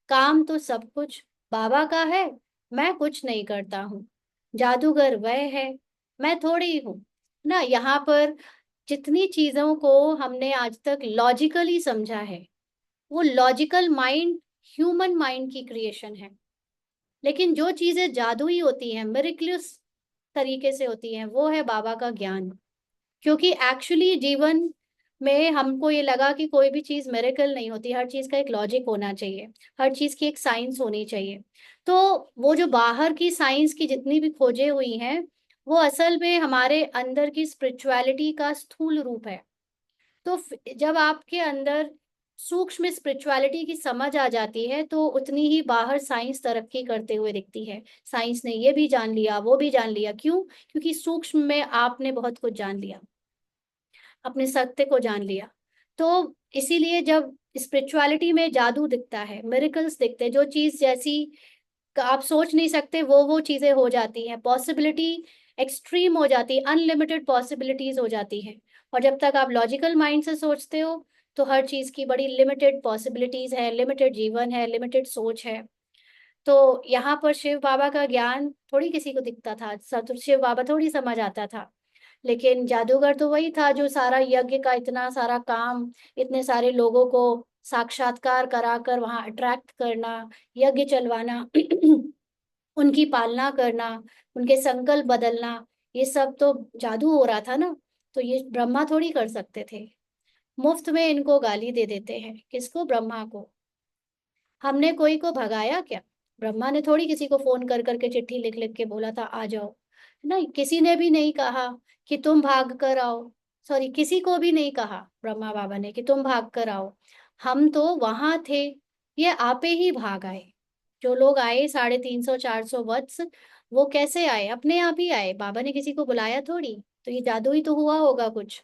काम तो सब कुछ बाबा का है, मैं कुछ नहीं करता हूँ, जादूगर वह है, मैं थोड़ी हूँ ना। यहाँ पर जितनी चीजों को हमने आज तक लॉजिकली समझा है, वो लॉजिकल माइंड ह्यूमन माइंड की क्रिएशन है। लेकिन जो चीजें जादुई होती हैं, मिरेक्युलस तरीके से होती हैं, वो है बाबा का ज्ञान। क्योंकि एक्चुअली जीवन में हमको ये लगा कि कोई भी चीज मिरेकल नहीं होती, हर चीज का एक लॉजिक होना चाहिए, हर चीज की एक साइंस होनी चाहिए। तो वो जो बाहर की साइंस की जितनी भी खोजें हुई हैं, वो असल में हमारे अंदर की स्पिरिचुअलिटी का स्थूल रूप है। तो जब आपके अंदर सूक्ष्म स्पिरिचुअलिटी की समझ आ जाती है, तो उतनी ही बाहर साइंस तरक्की करते हुए दिखती है। साइंस ने ये भी जान लिया, वो भी जान लिया, क्यों? क्योंकि सूक्ष्म में आपने बहुत कुछ जान लिया, अपने सत्य को जान लिया। तो इसीलिए जब स्पिरिचुअलिटी में जादू दिखता है, मिरेकल्स दिखते हैं, जो चीज जैसी आप सोच नहीं सकते वो चीजें हो जाती हैं, पॉसिबिलिटी एक्सट्रीम हो जाती है, अनलिमिटेड पॉसिबिलिटीज हो जाती हैं। और जब तक आप लॉजिकल माइंड से सोचते हो, तो हर चीज की बड़ी लिमिटेड पॉसिबिलिटीज है, लिमिटेड जीवन है, लिमिटेड सोच है। तो यहाँ पर शिव बाबा का ज्ञान थोड़ी किसी को दिखता था, शिव बाबा थोड़ी समझ आता था। लेकिन जादूगर तो वही था जो सारा यज्ञ का इतना सारा काम, इतने सारे लोगों को साक्षात्कार कराकर वहां अट्रैक्ट करना, यज्ञ चलवाना, उनकी पालना करना, उनके संकल्प बदलना, ये सब तो जादू हो रहा था ना। तो ये ब्रह्मा थोड़ी कर सकते थे। मुफ्त में इनको गाली दे देते हैं, किसको? ब्रह्मा को। हमने कोई को भगाया क्या? ब्रह्मा ने थोड़ी किसी को फोन कर करके चिट्ठी लिख लिख के बोला था आ जाओ, है ना? किसी ने भी नहीं कहा कि तुम भाग कर आओ। सॉरी, किसी को भी नहीं कहा ब्रह्मा बाबा ने कि तुम भाग कर आओ। हम तो वहां थे, ये आपे ही भाग आए। जो लोग आए 350-400 वत्स, वो कैसे आए? अपने आप ही आए, बाबा ने किसी को बुलाया थोड़ी। तो ये जादू ही तो हुआ होगा कुछ।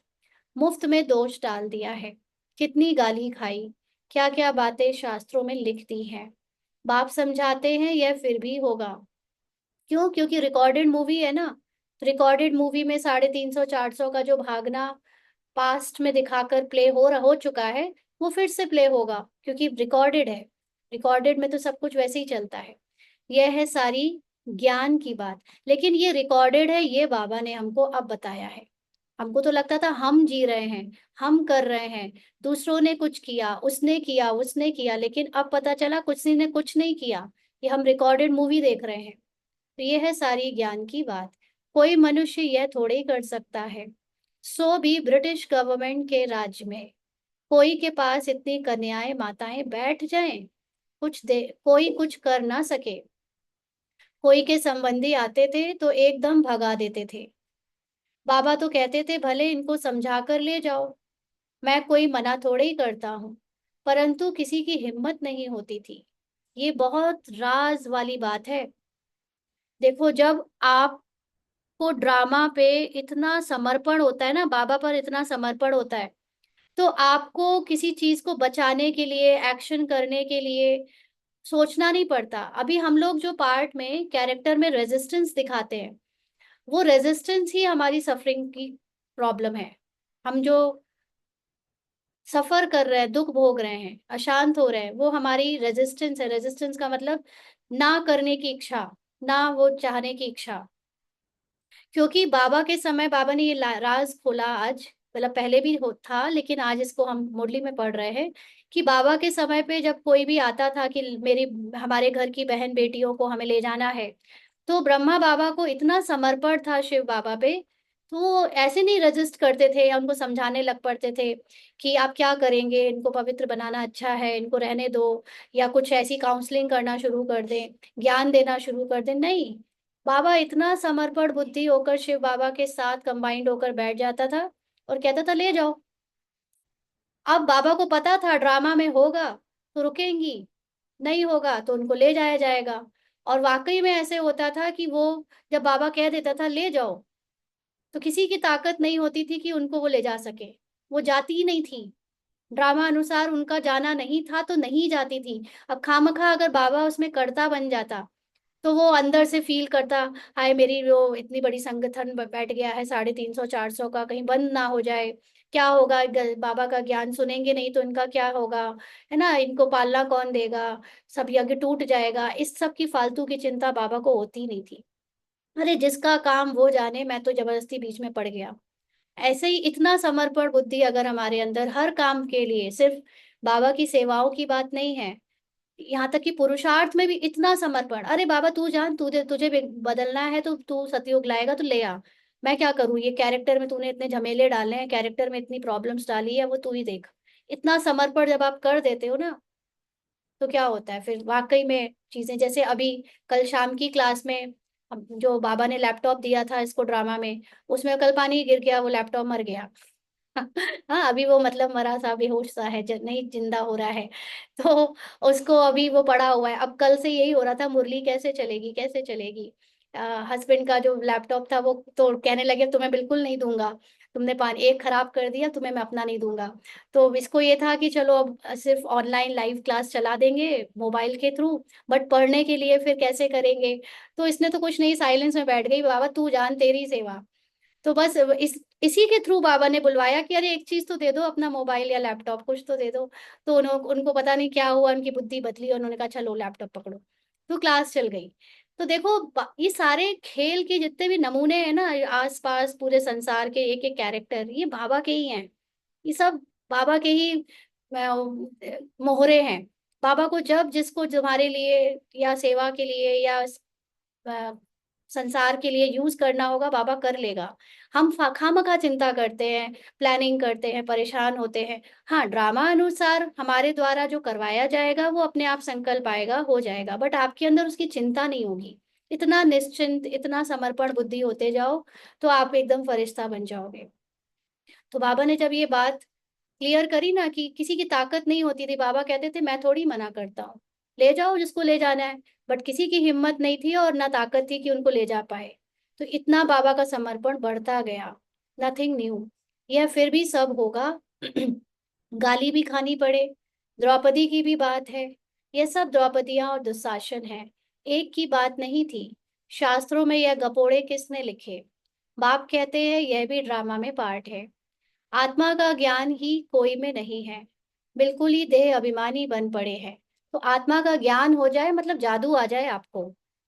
मुफ्त में दोष डाल दिया है, कितनी गाली खाई, क्या क्या बातें शास्त्रों में लिख दी हैं। बाप समझाते हैं यह फिर भी होगा। क्यों? क्योंकि रिकॉर्डेड मूवी है ना। रिकॉर्डेड मूवी में 350-400 का जो भागना पास्ट में दिखाकर प्ले हो चुका है, वो फिर से प्ले होगा, क्योंकि रिकॉर्डेड है। रिकॉर्डेड में तो सब कुछ वैसे ही चलता है। यह है सारी ज्ञान की बात। लेकिन ये रिकॉर्डेड है, ये बाबा ने हमको अब बताया है। हमको तो लगता था हम जी रहे हैं, हम कर रहे हैं, दूसरों ने कुछ किया, उसने किया, उसने किया, लेकिन अब पता चला किसी ने कुछ नहीं किया। ये हम रिकॉर्डेड मूवी देख रहे हैं। तो ये है सारी ज्ञान की बात। कोई मनुष्य यह थोड़े ही कर सकता है, सो भी ब्रिटिश गवर्नमेंट के राज्य में कोई के पास इतनी कन्याएं माताएं बैठ जाएं, कुछ दे कोई कुछ कर ना सके। कोई के संबंधी आते थे तो एकदम भगा देते थे। बाबा तो कहते थे भले इनको समझा कर ले जाओ, मैं कोई मना थोड़े ही करता हूँ, परंतु किसी की हिम्मत नहीं होती थी। ये बहुत राज वाली बात है। देखो, जब आपको ड्रामा पे इतना समर्पण होता है ना, बाबा पर इतना समर्पण होता है, तो आपको किसी चीज को बचाने के लिए, एक्शन करने के लिए सोचना नहीं पड़ता। अभी हम लोग जो पार्ट में कैरेक्टर में रेजिस्टेंस दिखाते हैं, वो रेजिस्टेंस ही हमारी सफरिंग की प्रॉब्लम है। हम जो सफर कर रहे हैं, दुख भोग रहे हैं, अशांत हो रहे हैं, वो हमारी रेजिस्टेंस है। रेजिस्टेंस का मतलब ना करने की इच्छा, ना वो चाहने की इच्छा। क्योंकि बाबा के समय बाबा ने ये राज खोला आज, मतलब पहले भी था, लेकिन आज इसको हम मुरली में पढ़ रहे हैं कि बाबा के समय पे जब कोई भी आता था कि मेरी हमारे घर की बहन बेटियों को हमें ले जाना है, तो ब्रह्मा बाबा को इतना समर्पण था शिव बाबा पे, तो वो ऐसे नहीं रजिस्ट करते थे या उनको समझाने लग पड़ते थे कि आप क्या करेंगे, इनको पवित्र बनाना अच्छा है, इनको रहने दो, या कुछ ऐसी काउंसलिंग करना शुरू कर दें, ज्ञान देना शुरू कर दें। नहीं, बाबा इतना समर्पण बुद्धि होकर शिव बाबा के साथ कंबाइंड होकर बैठ जाता था और कहता था ले जाओ। अब बाबा को पता था ड्रामा में होगा तो रुकेंगी, नहीं होगा तो उनको ले जाया जाएगा। और वाकई में ऐसे होता था कि वो जब बाबा कह देता था ले जाओ, तो किसी की ताकत नहीं होती थी कि उनको वो ले जा सके। वो जाती ही नहीं थी, ड्रामा अनुसार उनका जाना नहीं था तो नहीं जाती थी। अब खामखा अगर बाबा उसमें कर्ता बन जाता, तो वो अंदर से फील करता, हाय मेरी वो इतनी बड़ी संगठन बैठ गया है 350-400 का, कहीं बंद ना हो जाए, क्या होगा? बाबा का ज्ञान सुनेंगे नहीं तो इनका क्या होगा, है ना? इनको पालना कौन देगा? सब यज्ञ टूट जाएगा। इस सब की फालतू की चिंता बाबा को होती नहीं थी। अरे जिसका काम वो जाने, मैं तो जबरदस्ती बीच में पड़ गया। ऐसे ही इतना समर्पण बुद्धि अगर हमारे अंदर हर काम के लिए, सिर्फ बाबा की सेवाओं की बात नहीं है, यहाँ तक कि पुरुषार्थ में भी इतना समर्पण, अरे बाबा तू जान, तुझे तुझे बदलना है तो तू सतयुग लाएगा तो ले आ, मैं क्या करूँ, ये कैरेक्टर में तूने इतने झमेले डाले हैं, कैरेक्टर में इतनी प्रॉब्लम्स डाली है, वो तू ही देख। इतना समर्पण जब आप कर देते हो ना, तो क्या होता है फिर वाकई में चीजें, जैसे अभी कल शाम की क्लास में जो बाबा ने लैपटॉप दिया था इसको ड्रामा में, उसमें कल पानी गिर गया, वो लैपटॉप मर गया। हाँ, अभी वो मतलब मरा सा, बेहोश सा है, नहीं जिंदा हो रहा है। तो उसको अभी वो पड़ा हुआ है। अब कल से यही हो रहा था, मुरली कैसे चलेगी, कैसे चलेगी। हस्बैंड का जो लैपटॉप था वो तो कहने लगे तुम्हें बिल्कुल नहीं दूंगा, तुमने पानी एक खराब कर दिया, तुम्हें मैं अपना नहीं दूंगा। तो इसको ये था कि चलो अब सिर्फ ऑनलाइन लाइव क्लास चला देंगे मोबाइल के थ्रू, बट पढ़ने के लिए फिर कैसे करेंगे। तो इसने तो कुछ नहीं, साइलेंस में बैठ गई, बाबा तू जान तेरी सेवा। तो बस इसी के थ्रू बाबा ने बुलवाया कि अरे एक चीज तो दे दो, अपना मोबाइल या लैपटॉप कुछ तो दे दो। तो उनको पता नहीं क्या हुआ, उनकी बुद्धि बदली और उन्होंने कहा चलो लैपटॉप पकड़ो। तो क्लास चल गई। तो देखो ये सारे खेल के जितने भी नमूने हैं ना आसपास पूरे संसार के, एक एक कैरेक्टर ये बाबा के ही हैं। ये सब बाबा के ही मोहरे हैं। बाबा को जब जिसको तुम्हारे लिए या सेवा के लिए या अ, संसार के लिए यूज करना होगा, बाबा कर लेगा। हम खामखा चिंता करते हैं, प्लानिंग करते हैं, परेशान होते हैं। हाँ, ड्रामा अनुसार हमारे द्वारा जो करवाया जाएगा वो अपने आप संकल्प आएगा, हो जाएगा, बट आपके अंदर उसकी चिंता नहीं होगी। इतना निश्चिंत, इतना समर्पण बुद्धि होते जाओ, तो आप एकदम फरिश्ता बन जाओगे। तो बाबा ने जब ये बात क्लियर करी ना कि किसी की ताकत नहीं होती थी, बाबा कहते थे मैं थोड़ी मना करता हूँ, ले जाओ जिसको ले जाना है। बट किसी की हिम्मत नहीं थी और ना ताकत थी कि उनको ले जा पाए। तो इतना बाबा का समर्पण बढ़ता गया। Nothing new. यह फिर भी सब होगा। गाली भी खानी पड़े, द्रौपदी की भी बात है। यह सब द्रौपदियां और दुशासन है, एक की बात नहीं थी। शास्त्रों में यह गपोड़े किसने लिखे? बाप कहते हैं यह भी ड्रामा में पार्ट है। आत्मा का ज्ञान ही कोई में नहीं है, बिल्कुल ही देह अभिमानी बन पड़े हैं। तो आत्मा का ज्ञान हो जाए मतलब जादू आ जाए आपको,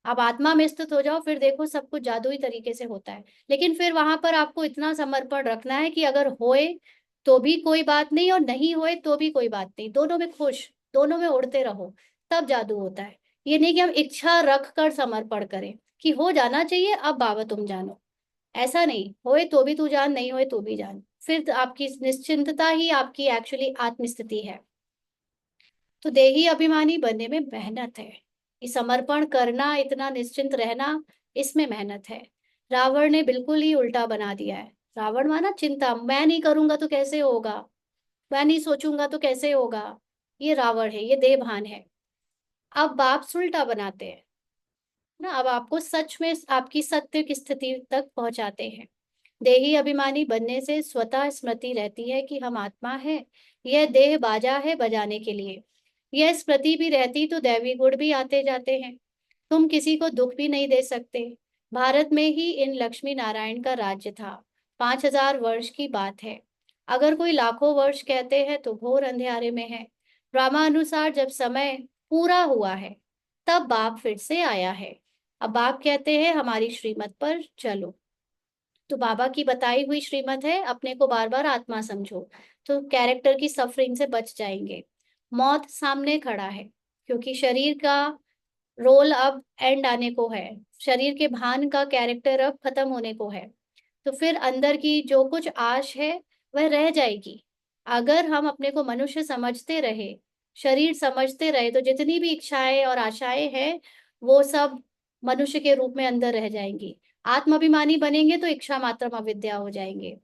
आप आत्मा में स्थित हो जाओ, फिर देखो सब कुछ जादुई तरीके से होता है। लेकिन फिर वहां पर आपको इतना समर्पण रखना है कि अगर होए तो भी कोई बात नहीं, और नहीं होए तो भी कोई बात नहीं, दोनों में खुश, दोनों में उड़ते रहो, तब जादू होता है। ये नहीं कि हम इच्छा रख कर समर्पण करें कि हो जाना चाहिए, अब बाबा तुम जानो। ऐसा नहीं, होए तो भी तू जान, नहीं होए तो भी जान। फिर तो आपकी निश्चिंतता ही आपकी एक्चुअली आत्मस्थिति है। तो देही अभिमानी बनने में मेहनत है, ये समर्पण करना, इतना निश्चिंत रहना, इसमें मेहनत है। रावण ने बिल्कुल ही उल्टा बना दिया है। रावण माना चिंता, मैं नहीं करूंगा तो कैसे होगा, मैं नहीं सोचूंगा तो कैसे होगा। ये रावण है, ये देवभान है। अब बाप उल्टा बनाते हैं ना, अब आपको सच में आपकी सत्य की स्थिति तक पहुंचाते हैं। देही अभिमानी बनने से स्वतः स्मृति रहती है कि हम आत्मा है, यह देह बाजा है बजाने के लिए। यह स्मृति भी रहती तो दैवी गुण भी आते जाते हैं। तुम किसी को दुख भी नहीं दे सकते। भारत में ही इन लक्ष्मी नारायण का राज्य था। 5,000 वर्ष की बात है। अगर कोई लाखों वर्ष कहते हैं तो घोर अंधेरे में है। ड्रामानुसार जब समय पूरा हुआ है, तब बाप फिर से आया है। अब बाप कहते हैं हमारी श्रीमत पर चलो। तो बाबा की बताई हुई श्रीमत है, अपने को बार बार आत्मा समझो, तो कैरेक्टर की सफरिंग से बच जाएंगे। मौत सामने खड़ा है, क्योंकि शरीर का रोल अब एंड आने को है। शरीर के भान का कैरेक्टर अब खत्म होने को है। तो फिर अंदर की जो कुछ आश है वह रह जाएगी। अगर हम अपने को मनुष्य समझते रहे, शरीर समझते रहे, तो जितनी भी इच्छाएं और आशाएं हैं वो सब मनुष्य के रूप में अंदर रह जाएंगी। आत्माभिमानी बनेंगे तो इच्छा मात्रम अविद्या हो जाएंगे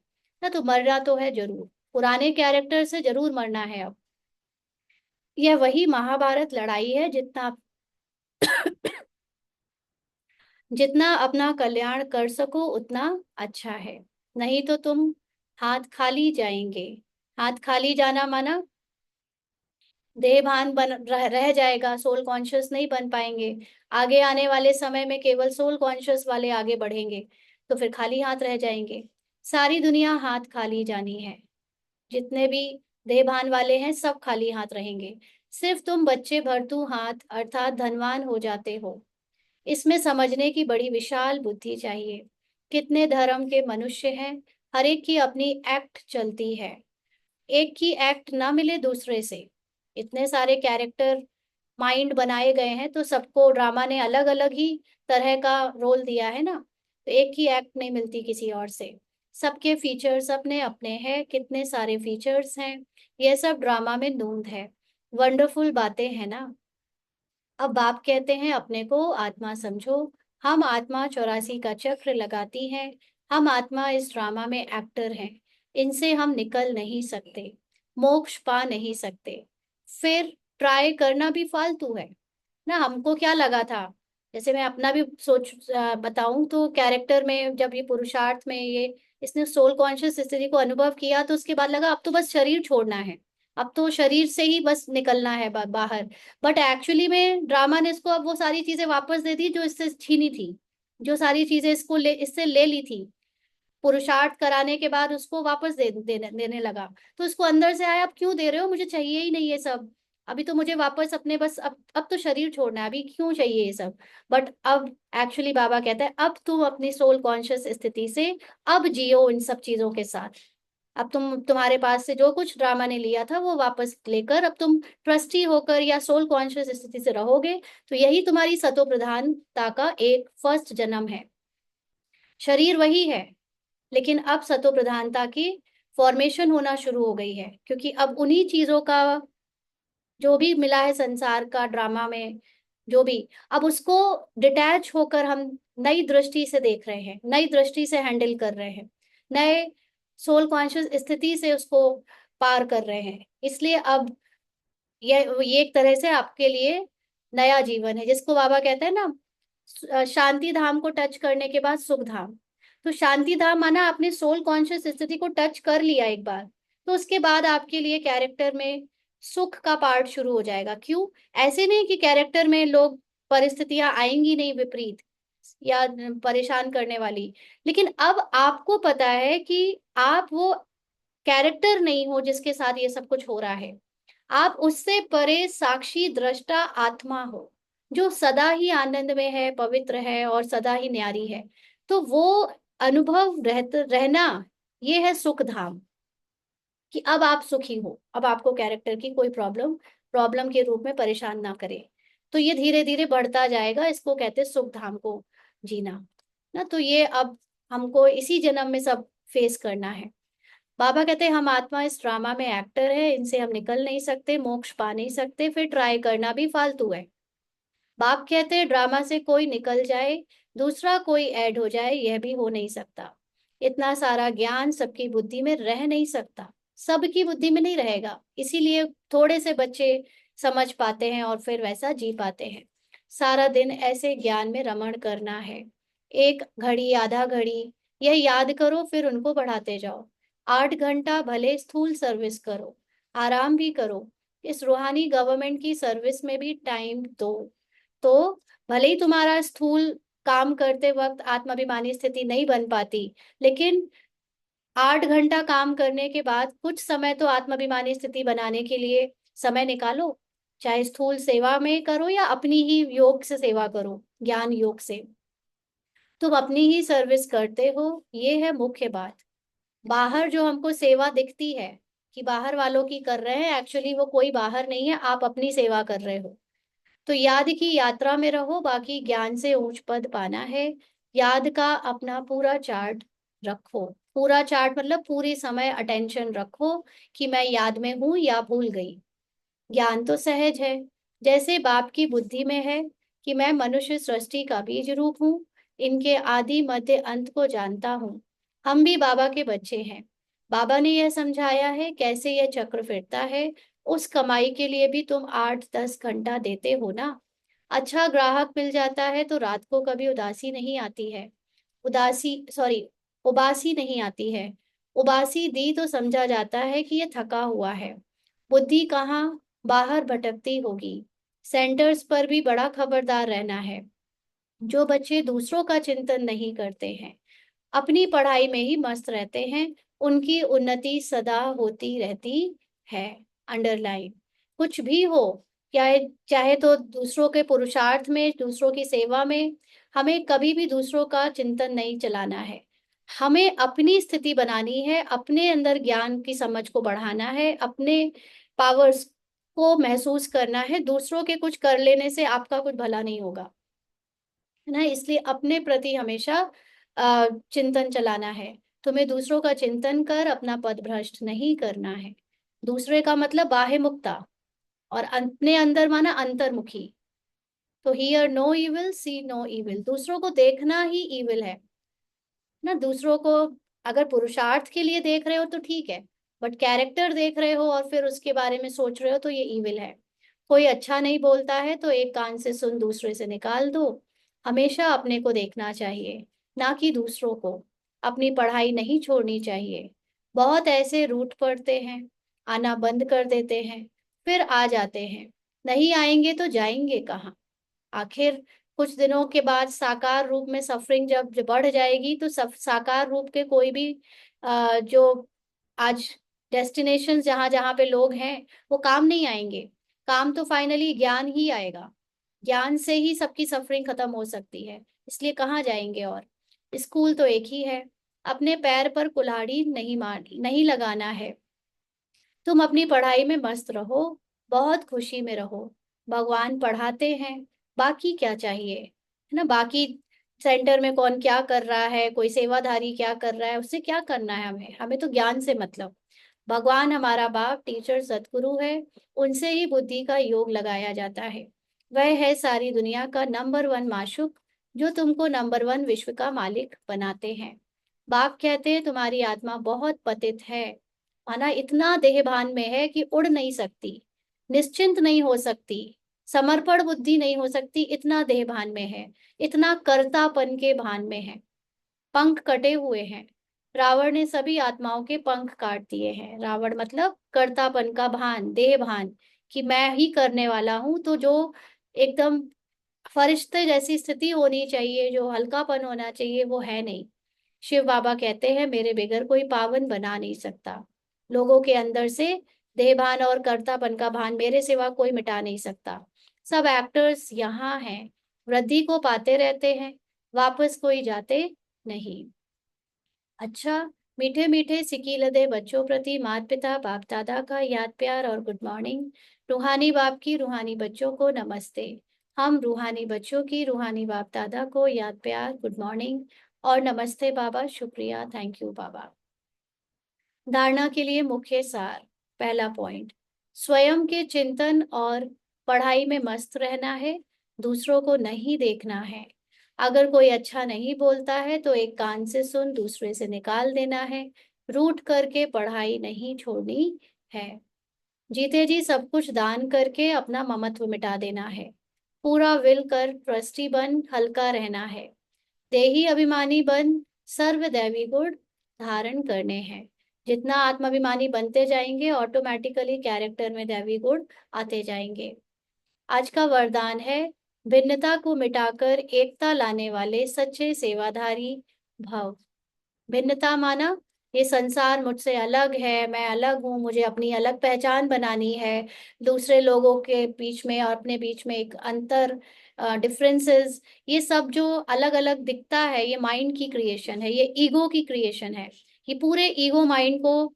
ना। तो मरना तो है जरूर, पुराने कैरेक्टर से जरूर मरना है। अब यह वही महाभारत लड़ाई है, जितना जितना अपना कल्याण कर सको उतना अच्छा है। नहीं तो तुम हाथ खाली जाएंगे। हाथ खाली जाना माना देह भान रह जाएगा, सोल कॉन्शियस नहीं बन पाएंगे। आगे आने वाले समय में केवल सोल कॉन्शियस वाले आगे बढ़ेंगे, तो फिर खाली हाथ रह जाएंगे। सारी दुनिया हाथ खाली जानी है। जितने भी देह भान वाले हैं सब खाली हाथ रहेंगे। सिर्फ तुम बच्चे भरतू हाथ अर्थात धनवान हो जाते हो। इसमें समझने की बड़ी विशाल बुद्धि चाहिए। कितने धर्म के मनुष्य हैं, हर एक की अपनी एक्ट चलती है, एक की एक्ट ना मिले दूसरे से। इतने सारे कैरेक्टर माइंड बनाए गए हैं, तो सबको ड्रामा ने अलग अलग ही तरह का रोल दिया है ना। तो एक की एक्ट नहीं मिलती किसी और से। सबके फीचर्स अपने अपने हैं, कितने सारे फीचर्स हैं। ये सब ड्रामा में नूंद है। वंडरफुल बातें हैं ना। अब बाप कहते हैं अपने को आत्मा समझो। हम आत्मा 84 का चक्र लगाती हैं। हम आत्मा इस ड्रामा में एक्टर हैं। इनसे हम निकल नहीं सकते, मोक्ष पा नहीं सकते। फिर ट्राई करना भी फालतू है ना। हमको क्या लगा था, जैसे मैं अपना भी बताऊं तो कैरेक्टर में जब ये पुरुषार्थ में ये इसने सोल कॉन्शियस स्थिति को अनुभव किया तो उसके बाद लगा अब तो बस शरीर छोड़ना है, अब तो शरीर से ही बस निकलना है बाहर। बट एक्चुअली में ड्रामा ने इसको अब वो सारी चीजें वापस दे दी जो इससे छीनी थी, जो सारी चीजें इससे ले ली थी। पुरुषार्थ कराने के बाद उसको वापस देने लगा। तो उसको अंदर से आया, अब क्यों दे रहे हो, मुझे चाहिए ही नहीं ये सब। अभी तो मुझे वापस अपने बस अब तो शरीर छोड़ना है, अभी क्यों चाहिए ये सब। बट अब एक्चुअली बाबा कहता है अब तुम अपनी सोल कॉन्शियस स्थिति से अब जियो इन सब चीजों के साथ। अब तुम्हारे पास से जो कुछ ड्रामा ने लिया था वो वापस लेकर अब तुम ट्रस्टी होकर या सोल कॉन्शियस स्थिति से रहोगे। तो यही तुम्हारी सतो प्रधानता का एक फर्स्ट जन्म है। शरीर वही है, लेकिन अब सतो प्रधानता की फॉर्मेशन होना शुरू हो गई है, क्योंकि अब उन्हीं चीजों का जो भी मिला है संसार का ड्रामा में, जो भी, अब उसको डिटैच होकर हम नई दृष्टि से देख रहे हैं, नई दृष्टि से हैंडल कर रहे हैं, नए सोल कॉन्शियस स्थिति से उसको पार कर रहे हैं। इसलिए अब ये एक तरह से आपके लिए नया जीवन है, जिसको बाबा कहते हैं ना शांति धाम को टच करने के बाद सुख धाम। तो शांति धाम माना आपने सोल कॉन्शियस स्थिति को टच कर लिया एक बार, तो उसके बाद आपके लिए कैरेक्टर में सुख का पार्ट शुरू हो जाएगा। क्यों? ऐसे नहीं कि कैरेक्टर में लोग परिस्थितियां आएंगी नहीं विपरीत या परेशान करने वाली, लेकिन अब आपको पता है कि आप वो कैरेक्टर नहीं हो जिसके साथ ये सब कुछ हो रहा है। आप उससे परे साक्षी दृष्टा आत्मा हो, जो सदा ही आनंद में है, पवित्र है और सदा ही न्यारी है। तो वो अनुभव रहना, ये है सुख धाम। कि अब आप सुखी हो, अब आपको कैरेक्टर की कोई प्रॉब्लम के रूप में परेशान ना करे। तो ये धीरे धीरे बढ़ता जाएगा, इसको कहते हैं सुख धाम को जीना ना। तो ये अब हमको इसी जन्म में सब फेस करना है। बाबा कहते हैं हम आत्मा इस ड्रामा में एक्टर है, इनसे हम निकल नहीं सकते, मोक्ष पा नहीं सकते, फिर ट्राई करना भी फालतू है। बाप कहते हैं ड्रामा से कोई निकल जाए, दूसरा कोई ऐड हो जाए, यह भी हो नहीं सकता। इतना सारा ज्ञान सबकी बुद्धि में रह नहीं सकता, सबकी बुद्धि में नहीं रहेगा। इसीलिए थोड़े से बच्चे समझ पाते हैं और फिर वैसा जी पाते हैं। सारा दिन ऐसे ज्ञान में रमण करना है। एक घड़ी आधा घड़ी यह याद करो, फिर उनको बढ़ाते जाओ। 8 घंटा भले स्थूल सर्विस करो, आराम भी करो, इस रूहानी गवर्नमेंट की सर्विस में भी टाइम दो। तो भले ही तुम्हारा स्थूल काम करते वक्त आत्माभिमानी स्थिति नहीं बन पाती, लेकिन 8 घंटा काम करने के बाद कुछ समय तो आत्माभिमानी स्थिति बनाने के लिए समय निकालो। चाहे स्थूल सेवा में करो या अपनी ही योग से सेवा करो, ज्ञान योग से। तुम अपनी ही सर्विस करते हो, ये है मुख्य बात। बाहर जो हमको सेवा दिखती है कि बाहर वालों की कर रहे हैं, एक्चुअली वो कोई बाहर नहीं है, आप अपनी सेवा कर रहे हो। तो याद की यात्रा में रहो, बाकी ज्ञान से ऊंच पद पाना है। याद का अपना पूरा चार्ट रखो, पूरा चार्ट मतलब पूरी समय अटेंशन रखो कि मैं याद में हूं या भूल गई। ज्ञान तो सहज है, जैसे बाप की बुद्धि में है कि मैं मनुष्य सृष्टि का बीज रूप हूँ, इनके आदि मध्य अंत को जानता हूँ। हम भी बाबा के बच्चे हैं। बाबा ने यह समझाया है कैसे यह चक्र फिरता है। उस कमाई के लिए भी तुम 8-10 घंटा देते हो ना। अच्छा ग्राहक मिल जाता है तो रात को कभी उदासी नहीं आती है। उबासी नहीं आती है। उबासी दी तो समझा जाता है कि ये थका हुआ है। बुद्धि कहाँ बाहर भटकती होगी। सेंटर्स पर भी बड़ा खबरदार रहना है। जो बच्चे दूसरों का चिंतन नहीं करते हैं, अपनी पढ़ाई में ही मस्त रहते हैं, उनकी उन्नति सदा होती रहती है। अंडरलाइन, कुछ भी हो, चाहे चाहे तो दूसरों के पुरुषार्थ में, दूसरों की सेवा में, हमें कभी भी दूसरों का चिंतन नहीं चलाना है। हमें अपनी स्थिति बनानी है, अपने अंदर ज्ञान की समझ को बढ़ाना है, अपने पावर्स को महसूस करना है। दूसरों के कुछ कर लेने से आपका कुछ भला नहीं होगा, है ना। इसलिए अपने प्रति हमेशा चिंतन चलाना है। तुम्हें दूसरों का चिंतन कर अपना पद भ्रष्ट नहीं करना है। दूसरे का मतलब बाह्य मुक्ता, और अपने अंदर माना अंतर्मुखी। तो hear no evil, see no evil, दूसरों को देखना ही इविल है ना। दूसरों को अगर पुरुषार्थ के लिए देख रहे हो तो ठीक है, बट कैरेक्टर देख रहे हो और फिर उसके बारे में सोच रहे हो तो ये इविल है। कोई अच्छा नहीं बोलता है तो एक कान से सुन दूसरे से निकाल दो। हमेशा अपने को देखना चाहिए, ना कि दूसरों को। अपनी पढ़ाई नहीं छोड़नी चाहिए। बहुत ऐसे रूठ पड़ते हैं, आना बंद कर देते हैं, फिर आ जाते हैं। नहीं आएंगे तो जाएंगे कहाँ? आखिर कुछ दिनों के बाद साकार रूप में सफरिंग जब बढ़ जाएगी तो साकार रूप के कोई भी जो आज डेस्टिनेशन जहां जहां पे लोग हैं वो काम नहीं आएंगे। काम तो फाइनली ज्ञान ही आएगा। ज्ञान से ही सबकी सफरिंग खत्म हो सकती है, इसलिए कहाँ जाएंगे? और स्कूल तो एक ही है। अपने पैर पर कुल्हाड़ी नहीं लगाना है। तुम अपनी पढ़ाई में मस्त रहो, बहुत खुशी में रहो। भगवान पढ़ाते हैं, बाकी क्या चाहिए, है ना? बाकी सेंटर में कौन क्या कर रहा है, कोई सेवाधारी क्या कर रहा है, उससे क्या करना है हमें? हमें तो ज्ञान से मतलब। भगवान हमारा बाप, टीचर, सतगुरु है। उनसे ही बुद्धि का योग लगाया जाता है। वह है सारी दुनिया का नंबर वन माशुक, जो तुमको नंबर वन विश्व का मालिक बनाते हैं। बाप कहते हैं तुम्हारी आत्मा बहुत पतित है, माना इतना देहभान में है कि उड़ नहीं सकती, निश्चिंत नहीं हो सकती, समर्पण बुद्धि नहीं हो सकती, इतना देहभान में है, इतना कर्तापन के भान में है। पंख कटे हुए हैं। रावण ने सभी आत्माओं के पंख काट दिए हैं। रावण मतलब कर्तापन का भान, देह भान, कि मैं ही करने वाला हूं। तो जो एकदम फरिश्ते जैसी स्थिति होनी चाहिए, जो हल्कापन होना चाहिए, वो है नहीं। शिव बाबा कहते हैं मेरे बगैर कोई पावन बना नहीं सकता। लोगों के अंदर से देहभान और कर्तापन का भान मेरे सिवा कोई मिटा नहीं सकता। सब एक्टर्स यहाँ हैं, वृद्धि को पाते रहते हैं, वापस कोई जाते नहीं। अच्छा, मीठे मीठे सिकीलदे बच्चों प्रति माता पिता बाप दादा का याद प्यार और गुड मॉर्निंग। रूहानी बाप की रूहानी बच्चों को नमस्ते। हम रूहानी बच्चों की रूहानी बाप दादा को याद प्यार, गुड मॉर्निंग और नमस्ते बाबा, शुक्रिया, थैंक यू बाबा। धारणा के लिए मुख्य सार। पहला पॉइंट, स्वयं के चिंतन और पढ़ाई में मस्त रहना है, दूसरों को नहीं देखना है। अगर कोई अच्छा नहीं बोलता है तो एक कान से सुन दूसरे से निकाल देना है। रूठ करके पढ़ाई नहीं छोड़नी है। जीते जी सब कुछ दान करके अपना ममत्व मिटा देना है। पूरा विल कर ट्रस्टी बन हल्का रहना है। देही अभिमानी बन सर्व दैवी गुण धारण करने हैं। जितना आत्माभिमानी बनते जाएंगे ऑटोमेटिकली कैरेक्टर में दैवी गुण आते जाएंगे। आज का वरदान है, भिन्नता को मिटाकर एकता लाने वाले सच्चे सेवाधारी भव। भिन्नता माना ये संसार मुझसे अलग है, मैं अलग हूँ, मुझे अपनी अलग पहचान बनानी है। दूसरे लोगों के बीच में और अपने बीच में एक अंतर, डिफरेंसेस, ये सब जो अलग अलग दिखता है ये माइंड की क्रिएशन है, ये ईगो की क्रिएशन है। ये पूरे ईगो माइंड को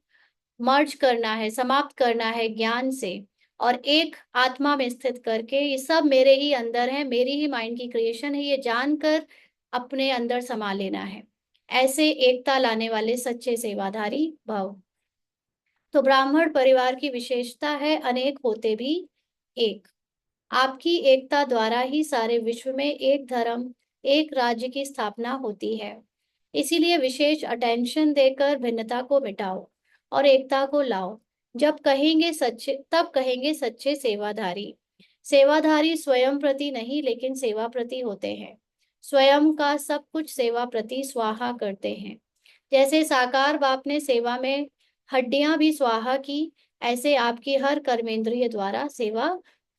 मर्ज करना है, समाप्त करना है ज्ञान से, और एक आत्मा में स्थित करके ये सब मेरे ही अंदर है, मेरी ही माइंड की क्रिएशन है, ये जानकर अपने अंदर समा लेना है। ऐसे एकता लाने वाले सच्चे सेवाधारी भव। तो ब्राह्मण परिवार की विशेषता है अनेक होते भी एक। आपकी एकता द्वारा ही सारे विश्व में एक धर्म, एक राज्य की स्थापना होती है। इसीलिए विशेष अटेंशन देकर भिन्नता को मिटाओ और एकता को लाओ। जब कहेंगे सच्चे, तब कहेंगे सच्चे सेवाधारी। सेवाधारी स्वयं प्रति नहीं लेकिन सेवा प्रति होते हैं। स्वयं का सब कुछ सेवा प्रति स्वाहा करते हैं। जैसे साकार बाप ने सेवा में हड्डियां भी स्वाहा की, ऐसे आपकी हर कर्मेंद्रिय द्वारा सेवा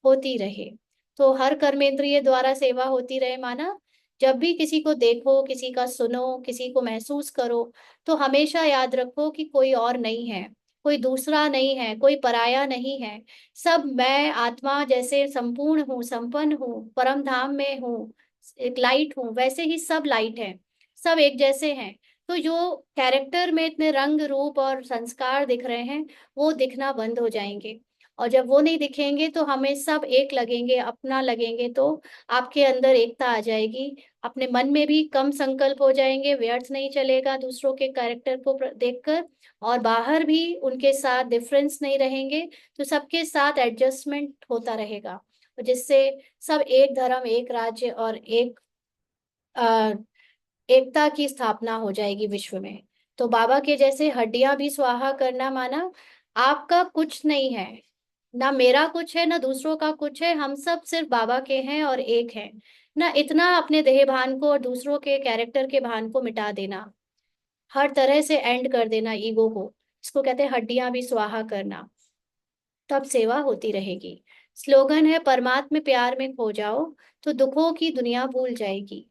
होती रहे। तो हर कर्मेंद्रिय द्वारा सेवा होती रहे माना, जब भी किसी को देखो, किसी का सुनो, किसी को महसूस करो, तो हमेशा याद रखो कि कोई और नहीं है, कोई दूसरा नहीं है, कोई पराया नहीं है। सब मैं आत्मा जैसे संपूर्ण हूँ, संपन्न हूँ, परम धाम में हूँ, एक लाइट हूँ, वैसे ही सब लाइट है, सब एक जैसे हैं। तो जो कैरेक्टर में इतने रंग रूप और संस्कार दिख रहे हैं वो दिखना बंद हो जाएंगे। और जब वो नहीं दिखेंगे तो हमें सब एक लगेंगे, अपना लगेंगे, तो आपके अंदर एकता आ जाएगी। अपने मन में भी कम संकल्प हो जाएंगे, व्यर्थ नहीं चलेगा दूसरों के कैरेक्टर को देखकर, और बाहर भी उनके साथ डिफरेंस नहीं रहेंगे, तो सबके साथ एडजस्टमेंट होता रहेगा, जिससे सब एक धर्म, एक राज्य और एक अ, एकता की स्थापना हो जाएगी विश्व में। तो बाबा के जैसे हड्डियां भी स्वाहा करना माना आपका कुछ नहीं है, ना मेरा कुछ है, ना दूसरों का कुछ है, हम सब सिर्फ बाबा के हैं और एक हैं। ना इतना अपने देह भान को और दूसरों के कैरेक्टर के भान को मिटा देना, हर तरह से एंड कर देना ईगो को, इसको कहते हैं हड्डियां भी स्वाहा करना। तब सेवा होती रहेगी। स्लोगन है परमात्म प्यार में खो जाओ, तो दुखों की दुनिया भूल जाएगी।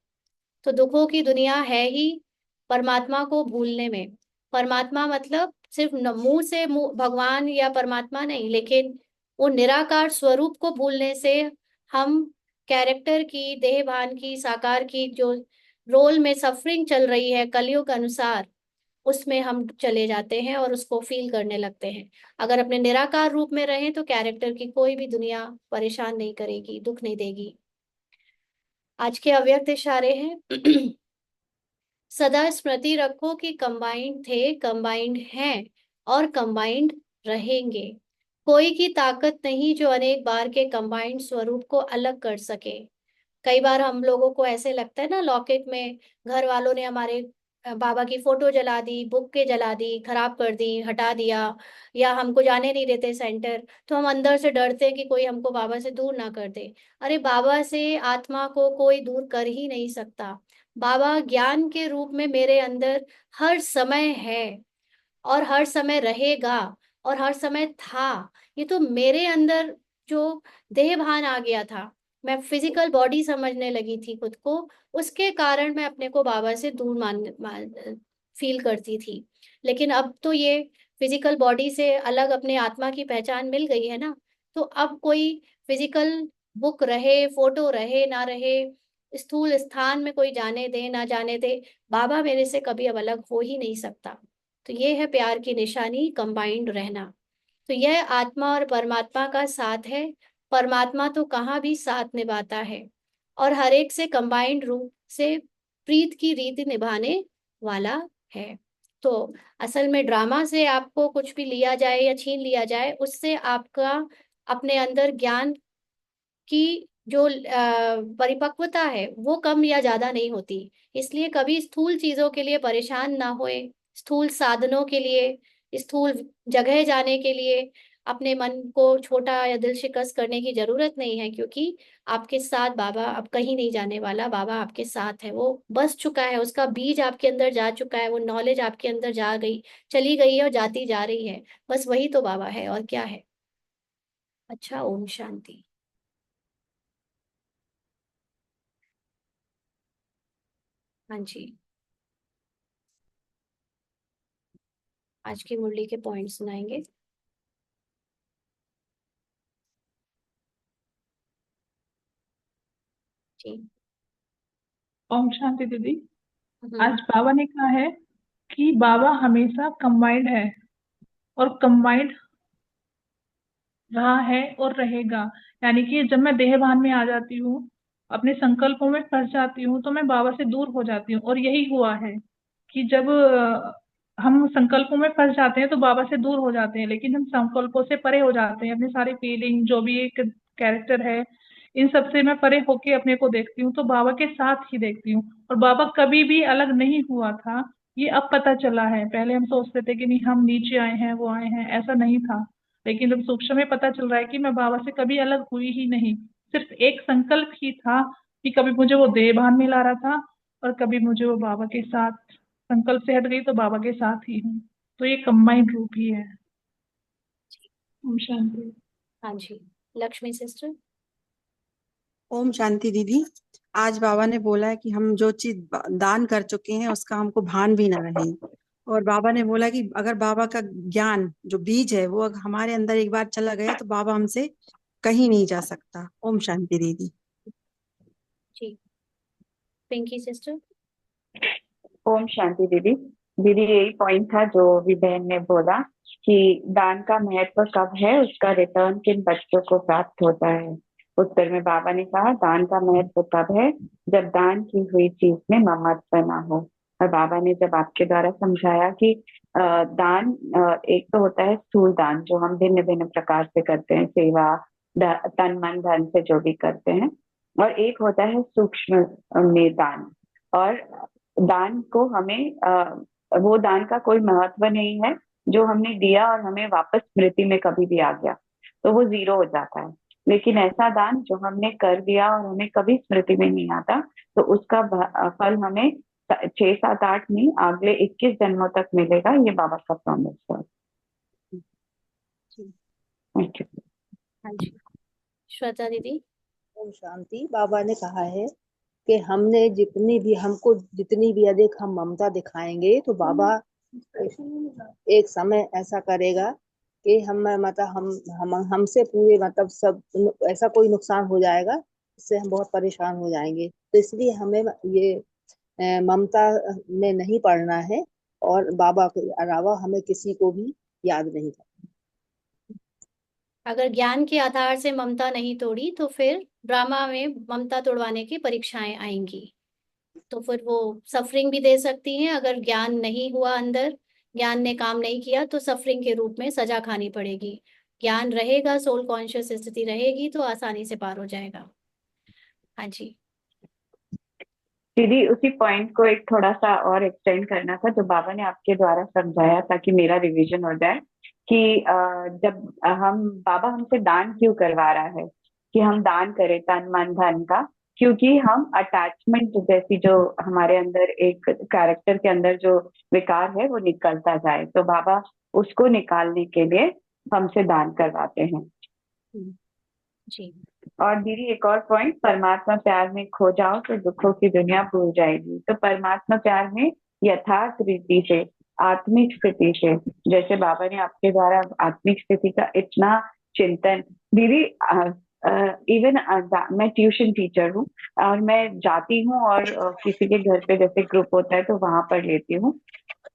तो दुखों की दुनिया है ही परमात्मा को भूलने में। परमात्मा मतलब सिर्फ मुंह से मुंह भगवान या परमात्मा नहीं, लेकिन वो निराकार स्वरूप को भूलने से हम कैरेक्टर की, देह भान की, साकार की जो रोल में सफरिंग चल रही है कलयुग अनुसार, उसमें हम चले जाते हैं और उसको फील करने लगते हैं। अगर अपने निराकार रूप में रहें तो कैरेक्टर की कोई भी दुनिया परेशान नहीं करेगी, दुख नहीं देगी। आज के अव्यक्त इशारे हैं। सदा स्मृति रखो कि कंबाइंड थे, कंबाइंड हैं और कंबाइंड रहेंगे। कोई की ताकत नहीं जो अनेक बार के कंबाइंड स्वरूप को अलग कर सके। कई बार हम लोगों को ऐसे लगता है ना, लौकिक में घर वालों ने हमारे बाबा की फोटो जला दी, बुक के जला दी, खराब कर दी, हटा दिया, या हमको जाने नहीं देते सेंटर, तो हम अंदर से डरते हैं कि कोई हमको बाबा से दूर ना कर दे। अरे बाबा से आत्मा को कोई दूर कर ही नहीं सकता। बाबा ज्ञान के रूप में मेरे अंदर हर समय है और हर समय रहेगा और हर समय था। ये तो मेरे अंदर जो देह भान आ गया था, मैं फिजिकल बॉडी समझने लगी थी खुद को, उसके कारण मैं अपने को बाबा से दूर फील करती थी। लेकिन अब तो ये फिजिकल बॉडी से अलग अपने आत्मा की पहचान मिल गई है ना, तो अब कोई फिजिकल बुक रहे, फोटो रहे ना रहे, स्थूल स्थान में कोई जाने दे ना जाने दे, बाबा मेरे से कभी अब अलग हो ही नहीं सकता। तो ये है प्यार की निशानी, कंबाइंड रहना। तो यह आत्मा और परमात्मा का साथ है। परमात्मा तो कहाँ भी साथ निभाता है और हर एक से कंबाइंड रूप से प्रीत की रीति निभाने वाला है। तो असल में ड्रामा से आपको कुछ भी लिया जाए या छीन लिया जाए, उससे आपका अपने अंदर ज्ञान की जो परिपक्वता है वो कम या ज्यादा नहीं होती। इसलिए कभी स्थूल चीजों के लिए परेशान ना होए, स्थूल साधनों के लिए, स्थूल जगह जाने के लिए अपने मन को छोटा या दिल शिकस्त करने की जरूरत नहीं है, क्योंकि आपके साथ बाबा अब कहीं नहीं जाने वाला। बाबा आपके साथ है, वो बस चुका है, उसका बीज आपके अंदर जा चुका है, वो नॉलेज आपके अंदर जा गई, चली गई है और जाती जा रही है। बस वही तो बाबा है, और क्या है। अच्छा, ओम शांति। हाँ जी, आज की मुरली के पॉइंट सुनाएंगे। जी। ओम शांति दीदी। हम्म। आज बाबा ने कहा है कि बाबा हमेशा कंबाइंड है और कंबाइंड रहा है और रहेगा। यानी कि जब मैं देहभान में आ जाती हूँ, अपने संकल्पों में फंस जाती हूँ, तो मैं बाबा से दूर हो जाती हूँ। और यही हुआ है कि जब हम संकल्पों में फंस जाते हैं तो बाबा से दूर हो जाते हैं, लेकिन हम संकल्पों से परे हो जाते हैं। अपनी सारी फीलिंग जो भी एक कैरेक्टर है, इन सब से मैं परे होके अपने को देखती हूँ, तो बाबा के साथ ही देखती हूँ। और बाबा कभी भी अलग नहीं हुआ था, ये अब पता चला है। पहले हम सोचते थे कि नहीं, हम नीचे आए हैं, वो आए हैं, ऐसा नहीं था। लेकिन अब सूक्ष्म में पता चल रहा है कि मैं बाबा से कभी अलग हुई ही नहीं। सिर्फ एक संकल्प ही था कि कभी मुझे वो देहभान में ला रहा था और कभी मुझे वो बाबा के साथ, संकल्प से हट गई तो बाबा के साथ ही हूँ। तो ये कंबाइंड रूप ही है। ओम शांति। हाँ जी, लक्ष्मी सिस्टर। ओम शांति दीदी। आज बाबा ने बोला है कि हम जो चीज दान कर चुके हैं उसका हमको भान भी ना रहे। और बाबा ने बोला कि अगर बाबा का ज्ञान जो बीज है वो अगर हमारे अंदर एक बार चला गया तो बाबा हमसे कहीं नहीं जा सकता। ओम शांति दीदी। जी, पिंकी सिस्टर। ओम शांति दीदी। दीदी यही पॉइंट था जो भी बहन ने बोला। कि दान का महत्व कब है, उसका रिटर्न किन बच्चों को प्राप्त होता है। उत्तर में बाबा ने कहा दान का महत्व तब है जब दान की हुई चीज में ममत्व ना हो। और बाबा ने जब आपके द्वारा समझाया कि दान एक तो होता है स्थूल दान जो हम भिन्न भिन्न प्रकार से करते हैं, सेवा, तन मन धन से जो भी करते हैं, और एक होता है सूक्ष्म में दान। और दान को हमें वो दान का कोई महत्व नहीं है जो हमने दिया और हमें वापस स्मृति में कभी भी आ गया तो वो जीरो हो जाता है। लेकिन ऐसा दान जो हमने कर दिया और हमें कभी स्मृति में नहीं आता तो उसका फल हमें 6 7 8 नहीं, अगले 21 जन्मों तक मिलेगा। ये बाबा का प्रॉमिस है। जी। Thank you. हाँ जी, श्वेता दीदी। ओम शांति। बाबा ने कहा है कि हमने जितनी भी हमको जितनी भी अधिक हम ममता दिखाएंगे तो बाबा एक समय ऐसा करेगा कि हम मतलब हम हमसे पूरे मतलब सब ऐसा कोई नुकसान हो जाएगा, इससे हम बहुत परेशान हो जाएंगे। तो इसलिए हमें ये ममता में नहीं पड़ना है और बाबा के अलावा हमें किसी को भी याद नहीं करना। अगर ज्ञान के आधार से ममता नहीं तोड़ी तो फिर ड्रामा में ममता तोड़वाने की परीक्षाएं आएंगी, तो फिर वो सफरिंग भी दे सकती हैं। अगर ज्ञान नहीं हुआ अंदर, ज्ञान ने काम नहीं किया तो सफरिंग के रूप में सजा खानी पड़ेगी। ज्ञान रहेगा, सोल कॉन्शियस स्थिति रहेगी तो आसानी से पार हो जाएगा। हाँ जी दीदी उसी पॉइंट को एक थोड़ा सा और एक्सटेंड करना था जो बाबा ने आपके द्वारा समझाया ताकि मेरा रिवीजन हो जाए कि जब हम बाबा हमसे दान क्यों करवा रहा है कि हम दान करें तन मन धन का, क्योंकि हम अटैचमेंट जैसी जो हमारे अंदर एक कैरेक्टर के अंदर जो विकार है वो निकलता जाए, तो बाबा उसको निकालने के लिए हमसे दान करवाते हैं। जी। और दीदी एक और पॉइंट, परमात्मा प्यार में खो जाओ तो दुखों की दुनिया भूल जाएगी। तो परमात्मा प्यार में यथार्थ रीति से, आत्मिक स्थिति से, जैसे बाबा ने आपके द्वारा आत्मिक स्थिति का इतना चिंतन, दीदी इवन मैं ट्यूशन टीचर हूँ और मैं जाती हूँ और किसी के घर पे जैसे ग्रुप होता है तो वहां पर लेती हूँ।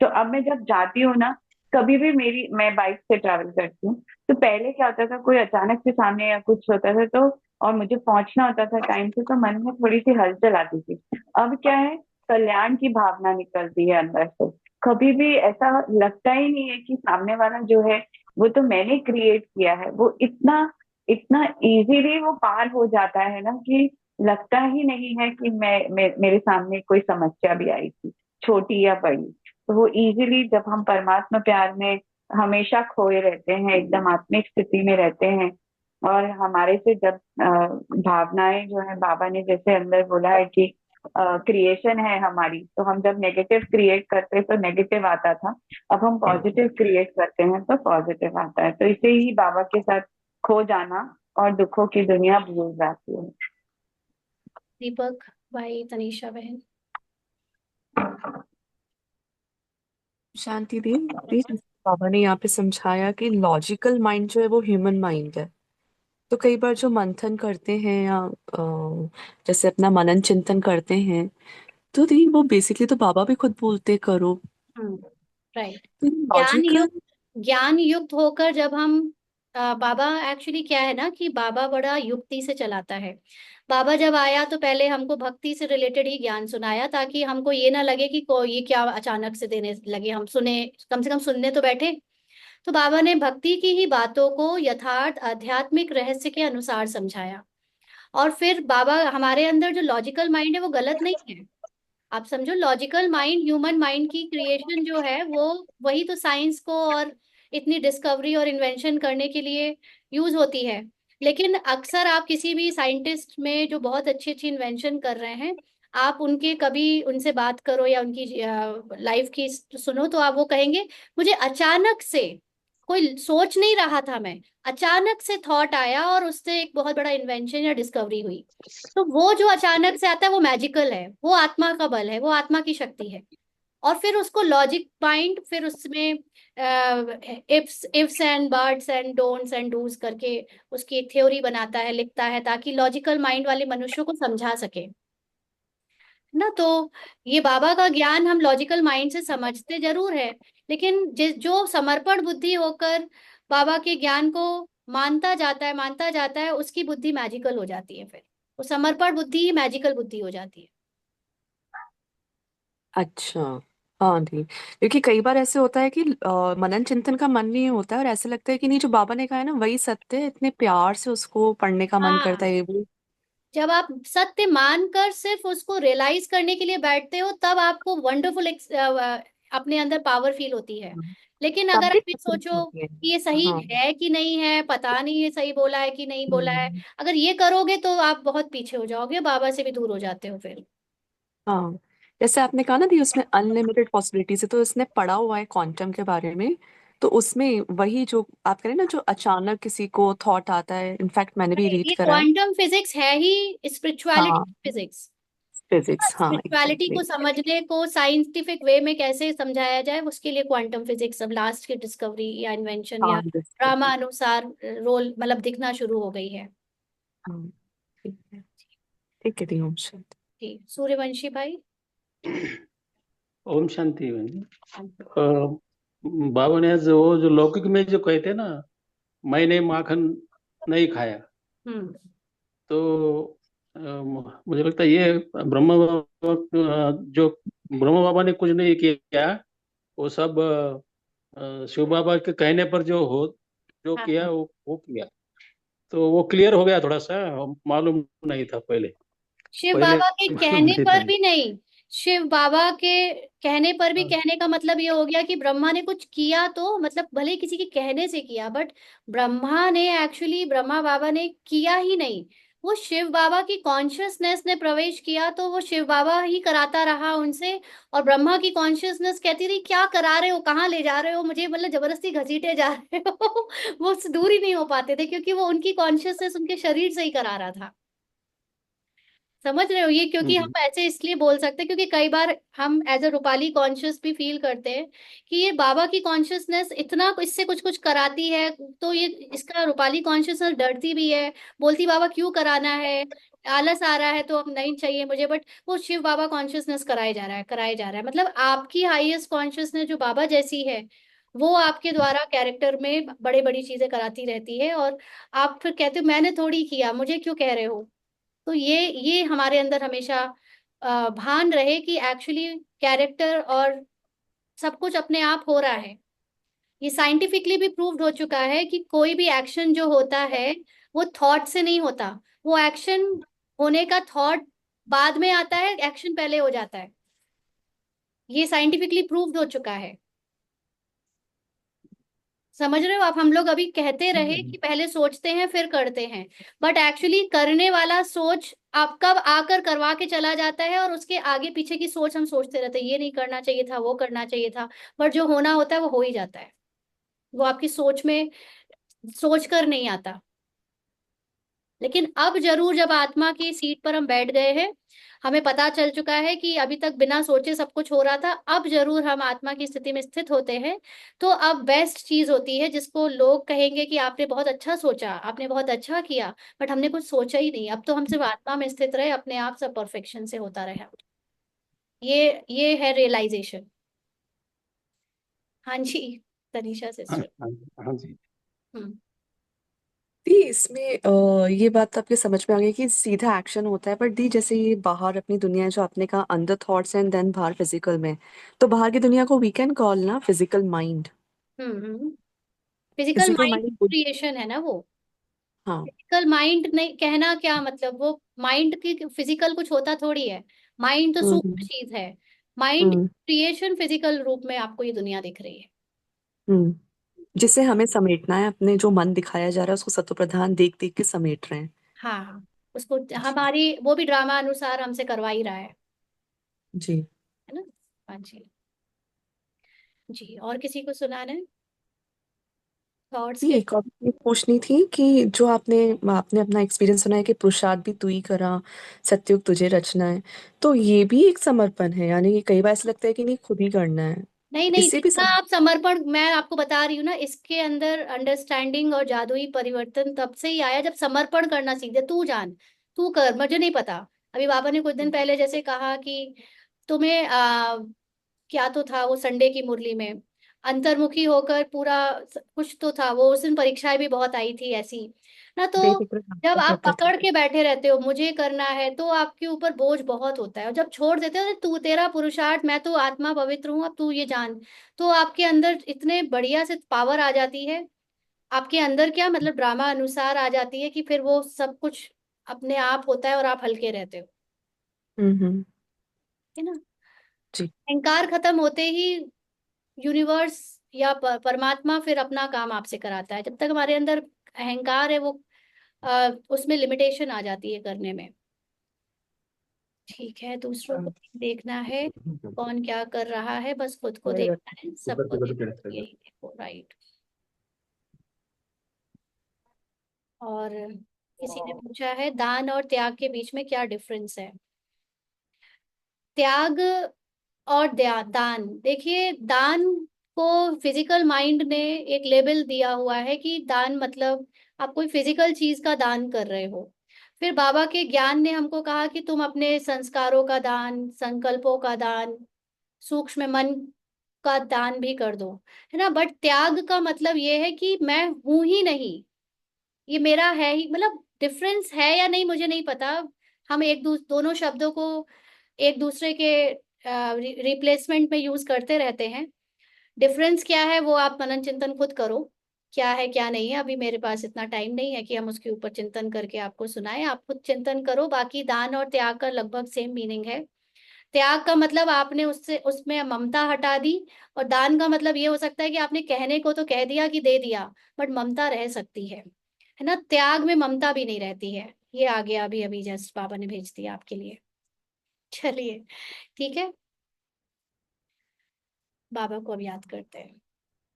तो अब मैं जब जाती हूँ ना, कभी भी मैं बाइक से ट्रैवल करती हूँ, तो पहले क्या होता था कोई अचानक से सामने या कुछ होता था तो और मुझे पहुंचना होता था टाइम से तो मन में थोड़ी सी हलचल आती थी। अब क्या है, कल्याण की भावना निकलती है अंदर से। कभी भी ऐसा लगता ही नहीं है कि सामने वाला जो है वो तो मैंने क्रिएट किया है, वो इतना इतना इजीली वो पार हो जाता है ना कि लगता ही नहीं है कि मेरे सामने कोई समस्या भी आई थी, छोटी या बड़ी। तो वो इजीली जब हम परमात्मा प्यार में हमेशा खोए रहते हैं, एकदम आत्मिक स्थिति में रहते हैं, और हमारे से जब भावनाएं जो है, बाबा ने जैसे अंदर बोला है कि क्रिएशन है हमारी, तो हम जब नेगेटिव क्रिएट करते तो नेगेटिव आता था, अब हम पॉजिटिव क्रिएट करते हैं तो पॉजिटिव आता है। तो इसे ही बाबा के साथ खो जाना और दुखों की दुनिया भूल जाती है। दीपक भाई, तनीषा बहन। शांति दी प्लीज। बाबा ने यहाँ पे समझाया कि लॉजिकल माइंड जो है वो ह्यूमन माइंड है। तो कई बार जो मंथन करते हैं या जैसे अपना मनन चिंतन करते हैं तो दी वो बेसिकली तो बाबा भी खुद बोलते करो। राइट। तो ज्ञान लॉजिकल। युक्त, ज्ञान युक्त होकर जब हम बाबा एक्चुअली क्या है ना कि बाबा बड़ा युक्ति से चलाता है। बाबा जब आया तो पहले हमको भक्ति से रिलेटेड ही ज्ञान सुनाया ताकि हमको ये ना लगे कि कोई ये क्या अचानक से देने लगे, हम सुने, कम से कम सुनने तो बैठे। तो बाबा ने भक्ति की ही बातों को यथार्थ आध्यात्मिक रहस्य के अनुसार समझाया। और फिर बाबा, हमारे अंदर जो लॉजिकल माइंड है वो गलत नहीं है। आप समझो, लॉजिकल माइंड, ह्यूमन माइंड की क्रिएशन जो है वो वही तो साइंस को और इतनी डिस्कवरी और इन्वेंशन करने के लिए यूज होती है। लेकिन अक्सर आप किसी भी साइंटिस्ट में जो बहुत अच्छी अच्छी इन्वेंशन कर रहे हैं, आप उनके कभी उनसे बात करो या उनकी लाइफ की सुनो तो आप वो कहेंगे मुझे अचानक से, कोई सोच नहीं रहा था मैं, अचानक से थॉट आया और उससे एक बहुत बड़ा इन्वेंशन या डिस्कवरी हुई। तो वो जो अचानक से आता है वो मैजिकल है, वो आत्मा का बल है, वो आत्मा की शक्ति है। और फिर उसको लॉजिक माइंड फिर उसमें ifs and buts and don'ts and dos करके उसकी एक थ्योरी बनाता है, लिखता है ताकि लॉजिकल माइंड वाले मनुष्यों को समझा सके। ना। तो ये बाबा का ज्ञान हम लॉजिकल माइंड से समझते जरूर है, लेकिन जो समर्पण बुद्धि होकर बाबा के ज्ञान को मानता जाता है, उसकी बुद्धि मैजिकल हो जाती है। फिर वो समर्पण बुद्धि ही मैजिकल बुद्धि हो जाती है। अच्छा। हाँ दी, क्योंकि कई बार ऐसे होता है कि मनन चिंतन का मन नहीं होता है, और ऐसे लगता है कि नहीं, जो बाबा ने कहा है ना वही सत्य है, इतने प्यार से उसको पढ़ने का मन करता हाँ, है ये वो। जब आप सत्य मानकर सिर्फ उसको रियलाइज करने के लिए बैठते हो, तब आपको वंडरफुल अपने अंदर पावर फील होती है। हाँ, लेकिन तब अगर भी आप ये तकलीफ सोचो होती है। कि ये सही हाँ। है कि नहीं है, पता नहीं ये सही बोला है कि नहीं बोला है, हम्म। अगर ये करोगे तो आप बहुत पीछे हो जाओगे, बाबा से भी दूर हो जाते हो फिर। हाँ, जैसे आपने कहा ना दी, उसमें अनलिमिटेड पॉसिबिलिटीज है, तो इसने पढ़ा हुआ है क्वांटम के बारे में। तो उसमें वही जो आप कह रहे हैं ना, जो अचानक किसी को थॉट आता है, इनफैक्ट मैंने भी रीड ये करा है। क्वांटम फिजिक्स है ही स्पिरिचुअलिटी हाँ, फिजिक्स। फिजिक्स, हाँ स्पिरिचुअलिटी को एग्जैक्टली। समझने को साइंटिफिक वे में कैसे समझाया जाए, उसके लिए क्वांटम फिजिक्स अब लास्ट की डिस्कवरी या इन्वेंशन या हाँ ड्रामा डिस्कवरी। अनुसार रोल मतलब दिखना शुरू हो गई है। हाँ, ठीक है। ठीक है दी, ओम शांति। जी, सूर्यवंशी भाई। ओम शांति बहन जी। बाबा ने जो लौकिक में जो कहते हैं ना, मैंने माखन नहीं खाया, हम्म। तो मुझे लगता है ये ब्रह्म बाबा जो ब्रह्म बाबा ने कुछ नहीं किया, वो सब शिव बाबा के कहने पर जो हाँ, किया वो किया। तो वो क्लियर हो गया थोड़ा सा, मालूम नहीं था पहले। शिव पहले बाबा के मालूम कहने नहीं था पर भी मुझे। नहीं, शिव बाबा के कहने पर भी, हाँ। कहने का मतलब ये हो गया कि ब्रह्मा ने कुछ किया, तो मतलब भले किसी के कहने से किया, बट ब्रह्मा ने एक्चुअली, ब्रह्मा बाबा ने किया ही नहीं। वो शिव बाबा की कॉन्शियसनेस ने प्रवेश किया, तो वो शिव बाबा ही कराता रहा उनसे। और ब्रह्मा की कॉन्शियसनेस कहती रही क्या करा रहे हो, कहाँ ले जा रहे हो मुझे, मतलब जबरदस्ती घसीटे जा रहे हो। वो उससे दूर ही नहीं हो पाते थे, क्योंकि वो उनकी कॉन्शियसनेस उनके शरीर से ही करा रहा था। समझ रहे हो ये? क्योंकि हम हम्म। ऐसे इसलिए बोल सकते हैं क्योंकि कई बार हम एज अ रूपाली कॉन्शियस भी फील करते हैं कि ये बाबा की कॉन्शियसनेस इतना इससे कुछ कुछ कराती है, तो ये इसका रूपाली कॉन्शियसनेस डरती भी है, बोलती बाबा क्यों कराना है, आलस आ रहा है तो अब नहीं चाहिए मुझे। बट वो शिव बाबा कॉन्शियसनेस कराए जा रहा है, कराए जा रहा है, मतलब आपकी हाईएस्ट कॉन्शियसनेस जो बाबा जैसी है, वो आपके द्वारा कैरेक्टर में बड़े बड़ी चीजें कराती रहती है। और आप फिर कहते हो मैंने थोड़ी किया, मुझे क्यों कह रहे हो। तो ये हमारे अंदर हमेशा भान रहे कि एक्चुअली कैरेक्टर और सब कुछ अपने आप हो रहा है। ये साइंटिफिकली भी प्रूव्ड हो चुका है कि कोई भी एक्शन जो होता है वो थॉट से नहीं होता। वो एक्शन होने का थॉट बाद में आता है, एक्शन पहले हो जाता है। ये साइंटिफिकली प्रूव्ड हो चुका है। समझ रहे हो आप? हम लोग अभी कहते रहे कि पहले सोचते हैं फिर करते हैं, बट एक्चुअली करने वाला सोच आप कब आकर करवा के चला जाता है, और उसके आगे पीछे की सोच हम सोचते रहते हैं ये नहीं करना चाहिए था, वो करना चाहिए था। बट जो होना होता है वो हो ही जाता है। वो आपकी सोच में सोच कर नहीं आता। लेकिन अब जरूर जब आत्मा की सीट पर हम बैठ गए हैं, हमें पता चल चुका है कि अभी तक बिना सोचे सब कुछ हो रहा था, अब जरूर हम आत्मा की स्थिति में स्थित होते हैं। तो अब बेस्ट चीज होती है जिसको लोग कहेंगे कि आपने बहुत अच्छा सोचा, आपने बहुत अच्छा किया, बट हमने कुछ सोचा ही नहीं, अब तो हम सिर्फ आत्मा में स्थित रहे, अपने आप सब परफेक्शन से होता रहा। ये है रियलाइजेशन। हाँ जी, तनीषा हाँ। सिस्टर। हाँ। हाँ जी। हम्म। दी इसमें ये बात तो आपके समझ में आ गई कि सीधा एक्शन होता है, बट दी जैसे ये बाहर अपनी दुनिया है, जो आपने कहा अंदर थॉट्स एंड देन बाहर फिजिकल में, तो बाहर की दुनिया को वी कैन कॉल ना physical mind. Hmm. Physical physical mind mind. Creation है ना वो। हाँ। फिजिकल माइंड नहीं कहना क्या मतलब, वो माइंड की फिजिकल कुछ होता थोड़ी है। माइंड तो सूक्ष्म हम्म। चीज है। माइंड हम्म। क्रिएशन फिजिकल रूप में आपको ये दुनिया दिख रही है। हम्म। जिसे हमें समेटना है, अपने जो मन दिखाया जा रहा है उसको सत्व प्रधान देख देख के समेट रहे हैं। हाँ हाँ, उसको जी। हमारी वो भी ड्रामा अनुसार हमसे करवा ही रहा जी। है ना। हाँ जी। जी, और किसी को सुनाना है थॉट्स ये के? एक और चीज़ पूछनी थी कि जो आपने आपने अपना एक्सपीरियंस सुना है कि पुरुषार्थ भी तू ही करा, सत्युग तुझे रचना है, तो ये भी एक समर्पण है, यानी कि कई बार ऐसा लगता है कि नहीं खुद ही करना है, नहीं नहीं, इससे भी जितना आप समर्पण, मैं आपको बता रही हूँ ना, इसके अंदर अंडरस्टैंडिंग और जादुई परिवर्तन तब से ही आया जब समर्पण करना सीख गया। तू जान, तू कर, मुझे नहीं पता, अभी बाबा ने कुछ दिन पहले जैसे कहा कि तुम्हें क्या तो था वो संडे की मुरली में, अंतर्मुखी होकर पूरा कुछ तो था वो, उस दिन परीक्षाएं भी बहुत आई थी ऐसी ना। तो बेफिक्र जब आप रहते थे। पकड़ के बैठे रहते हो मुझे करना है, तो आपके ऊपर बोझ बहुत होता है। और जब छोड़ देते हो, तू तेरा पुरुषार्थ, मैं तो आत्मा पवित्र हूँ, अब तू ये जान, तो आपके अंदर इतने बढ़िया से पावर आ जाती है। आपके अंदर क्या मतलब ड्रामा अनुसार आ जाती है कि फिर वो सब कुछ अपने आप होता है और आप हल्के रहते हो, हम्म। है ना। जी। अहंकार खत्म होते ही यूनिवर्स या परमात्मा फिर अपना काम आपसे कराता है। जब तक हमारे अंदर अहंकार है, वो उसमें लिमिटेशन आ जाती है करने में। ठीक है, दूसरों को नहीं देखना है कौन क्या कर रहा है, बस खुद को देखना है, सबको देखना है, यही देखो, राइट। और किसी ने पूछा है दान और त्याग के बीच में क्या डिफरेंस है। त्याग और दान, देखिए दान को फिजिकल माइंड ने एक लेबल दिया हुआ है कि दान मतलब आप कोई फिजिकल चीज का दान कर रहे हो। फिर बाबा के ज्ञान ने हमको कहा कि तुम अपने संस्कारों का दान, संकल्पों का दान, सूक्ष्म मन का दान भी कर दो, है ना। बट त्याग का मतलब ये है कि मैं हूं ही नहीं, ये मेरा है ही, मतलब डिफरेंस है या नहीं मुझे नहीं पता। हम दोनों शब्दों को एक दूसरे के रिप्लेसमेंट में यूज करते रहते हैं। डिफरेंस क्या है वो आप मनन चिंतन खुद करो, क्या है क्या नहीं है। अभी मेरे पास इतना टाइम नहीं है कि हम उसके ऊपर चिंतन करके आपको सुनाएं, आप खुद चिंतन करो। बाकी दान और त्याग का लगभग सेम मीनिंग है। त्याग का मतलब आपने उससे उसमें ममता हटा दी, और दान का मतलब ये हो सकता है कि आपने कहने को तो कह दिया कि दे दिया, बट ममता रह सकती है ना। त्याग में ममता भी नहीं रहती है। ये आ गया अभी अभी जस्ट बाबा ने भेज दिया आपके लिए। चलिए, ठीक है, बाबा को अब याद करते हैं।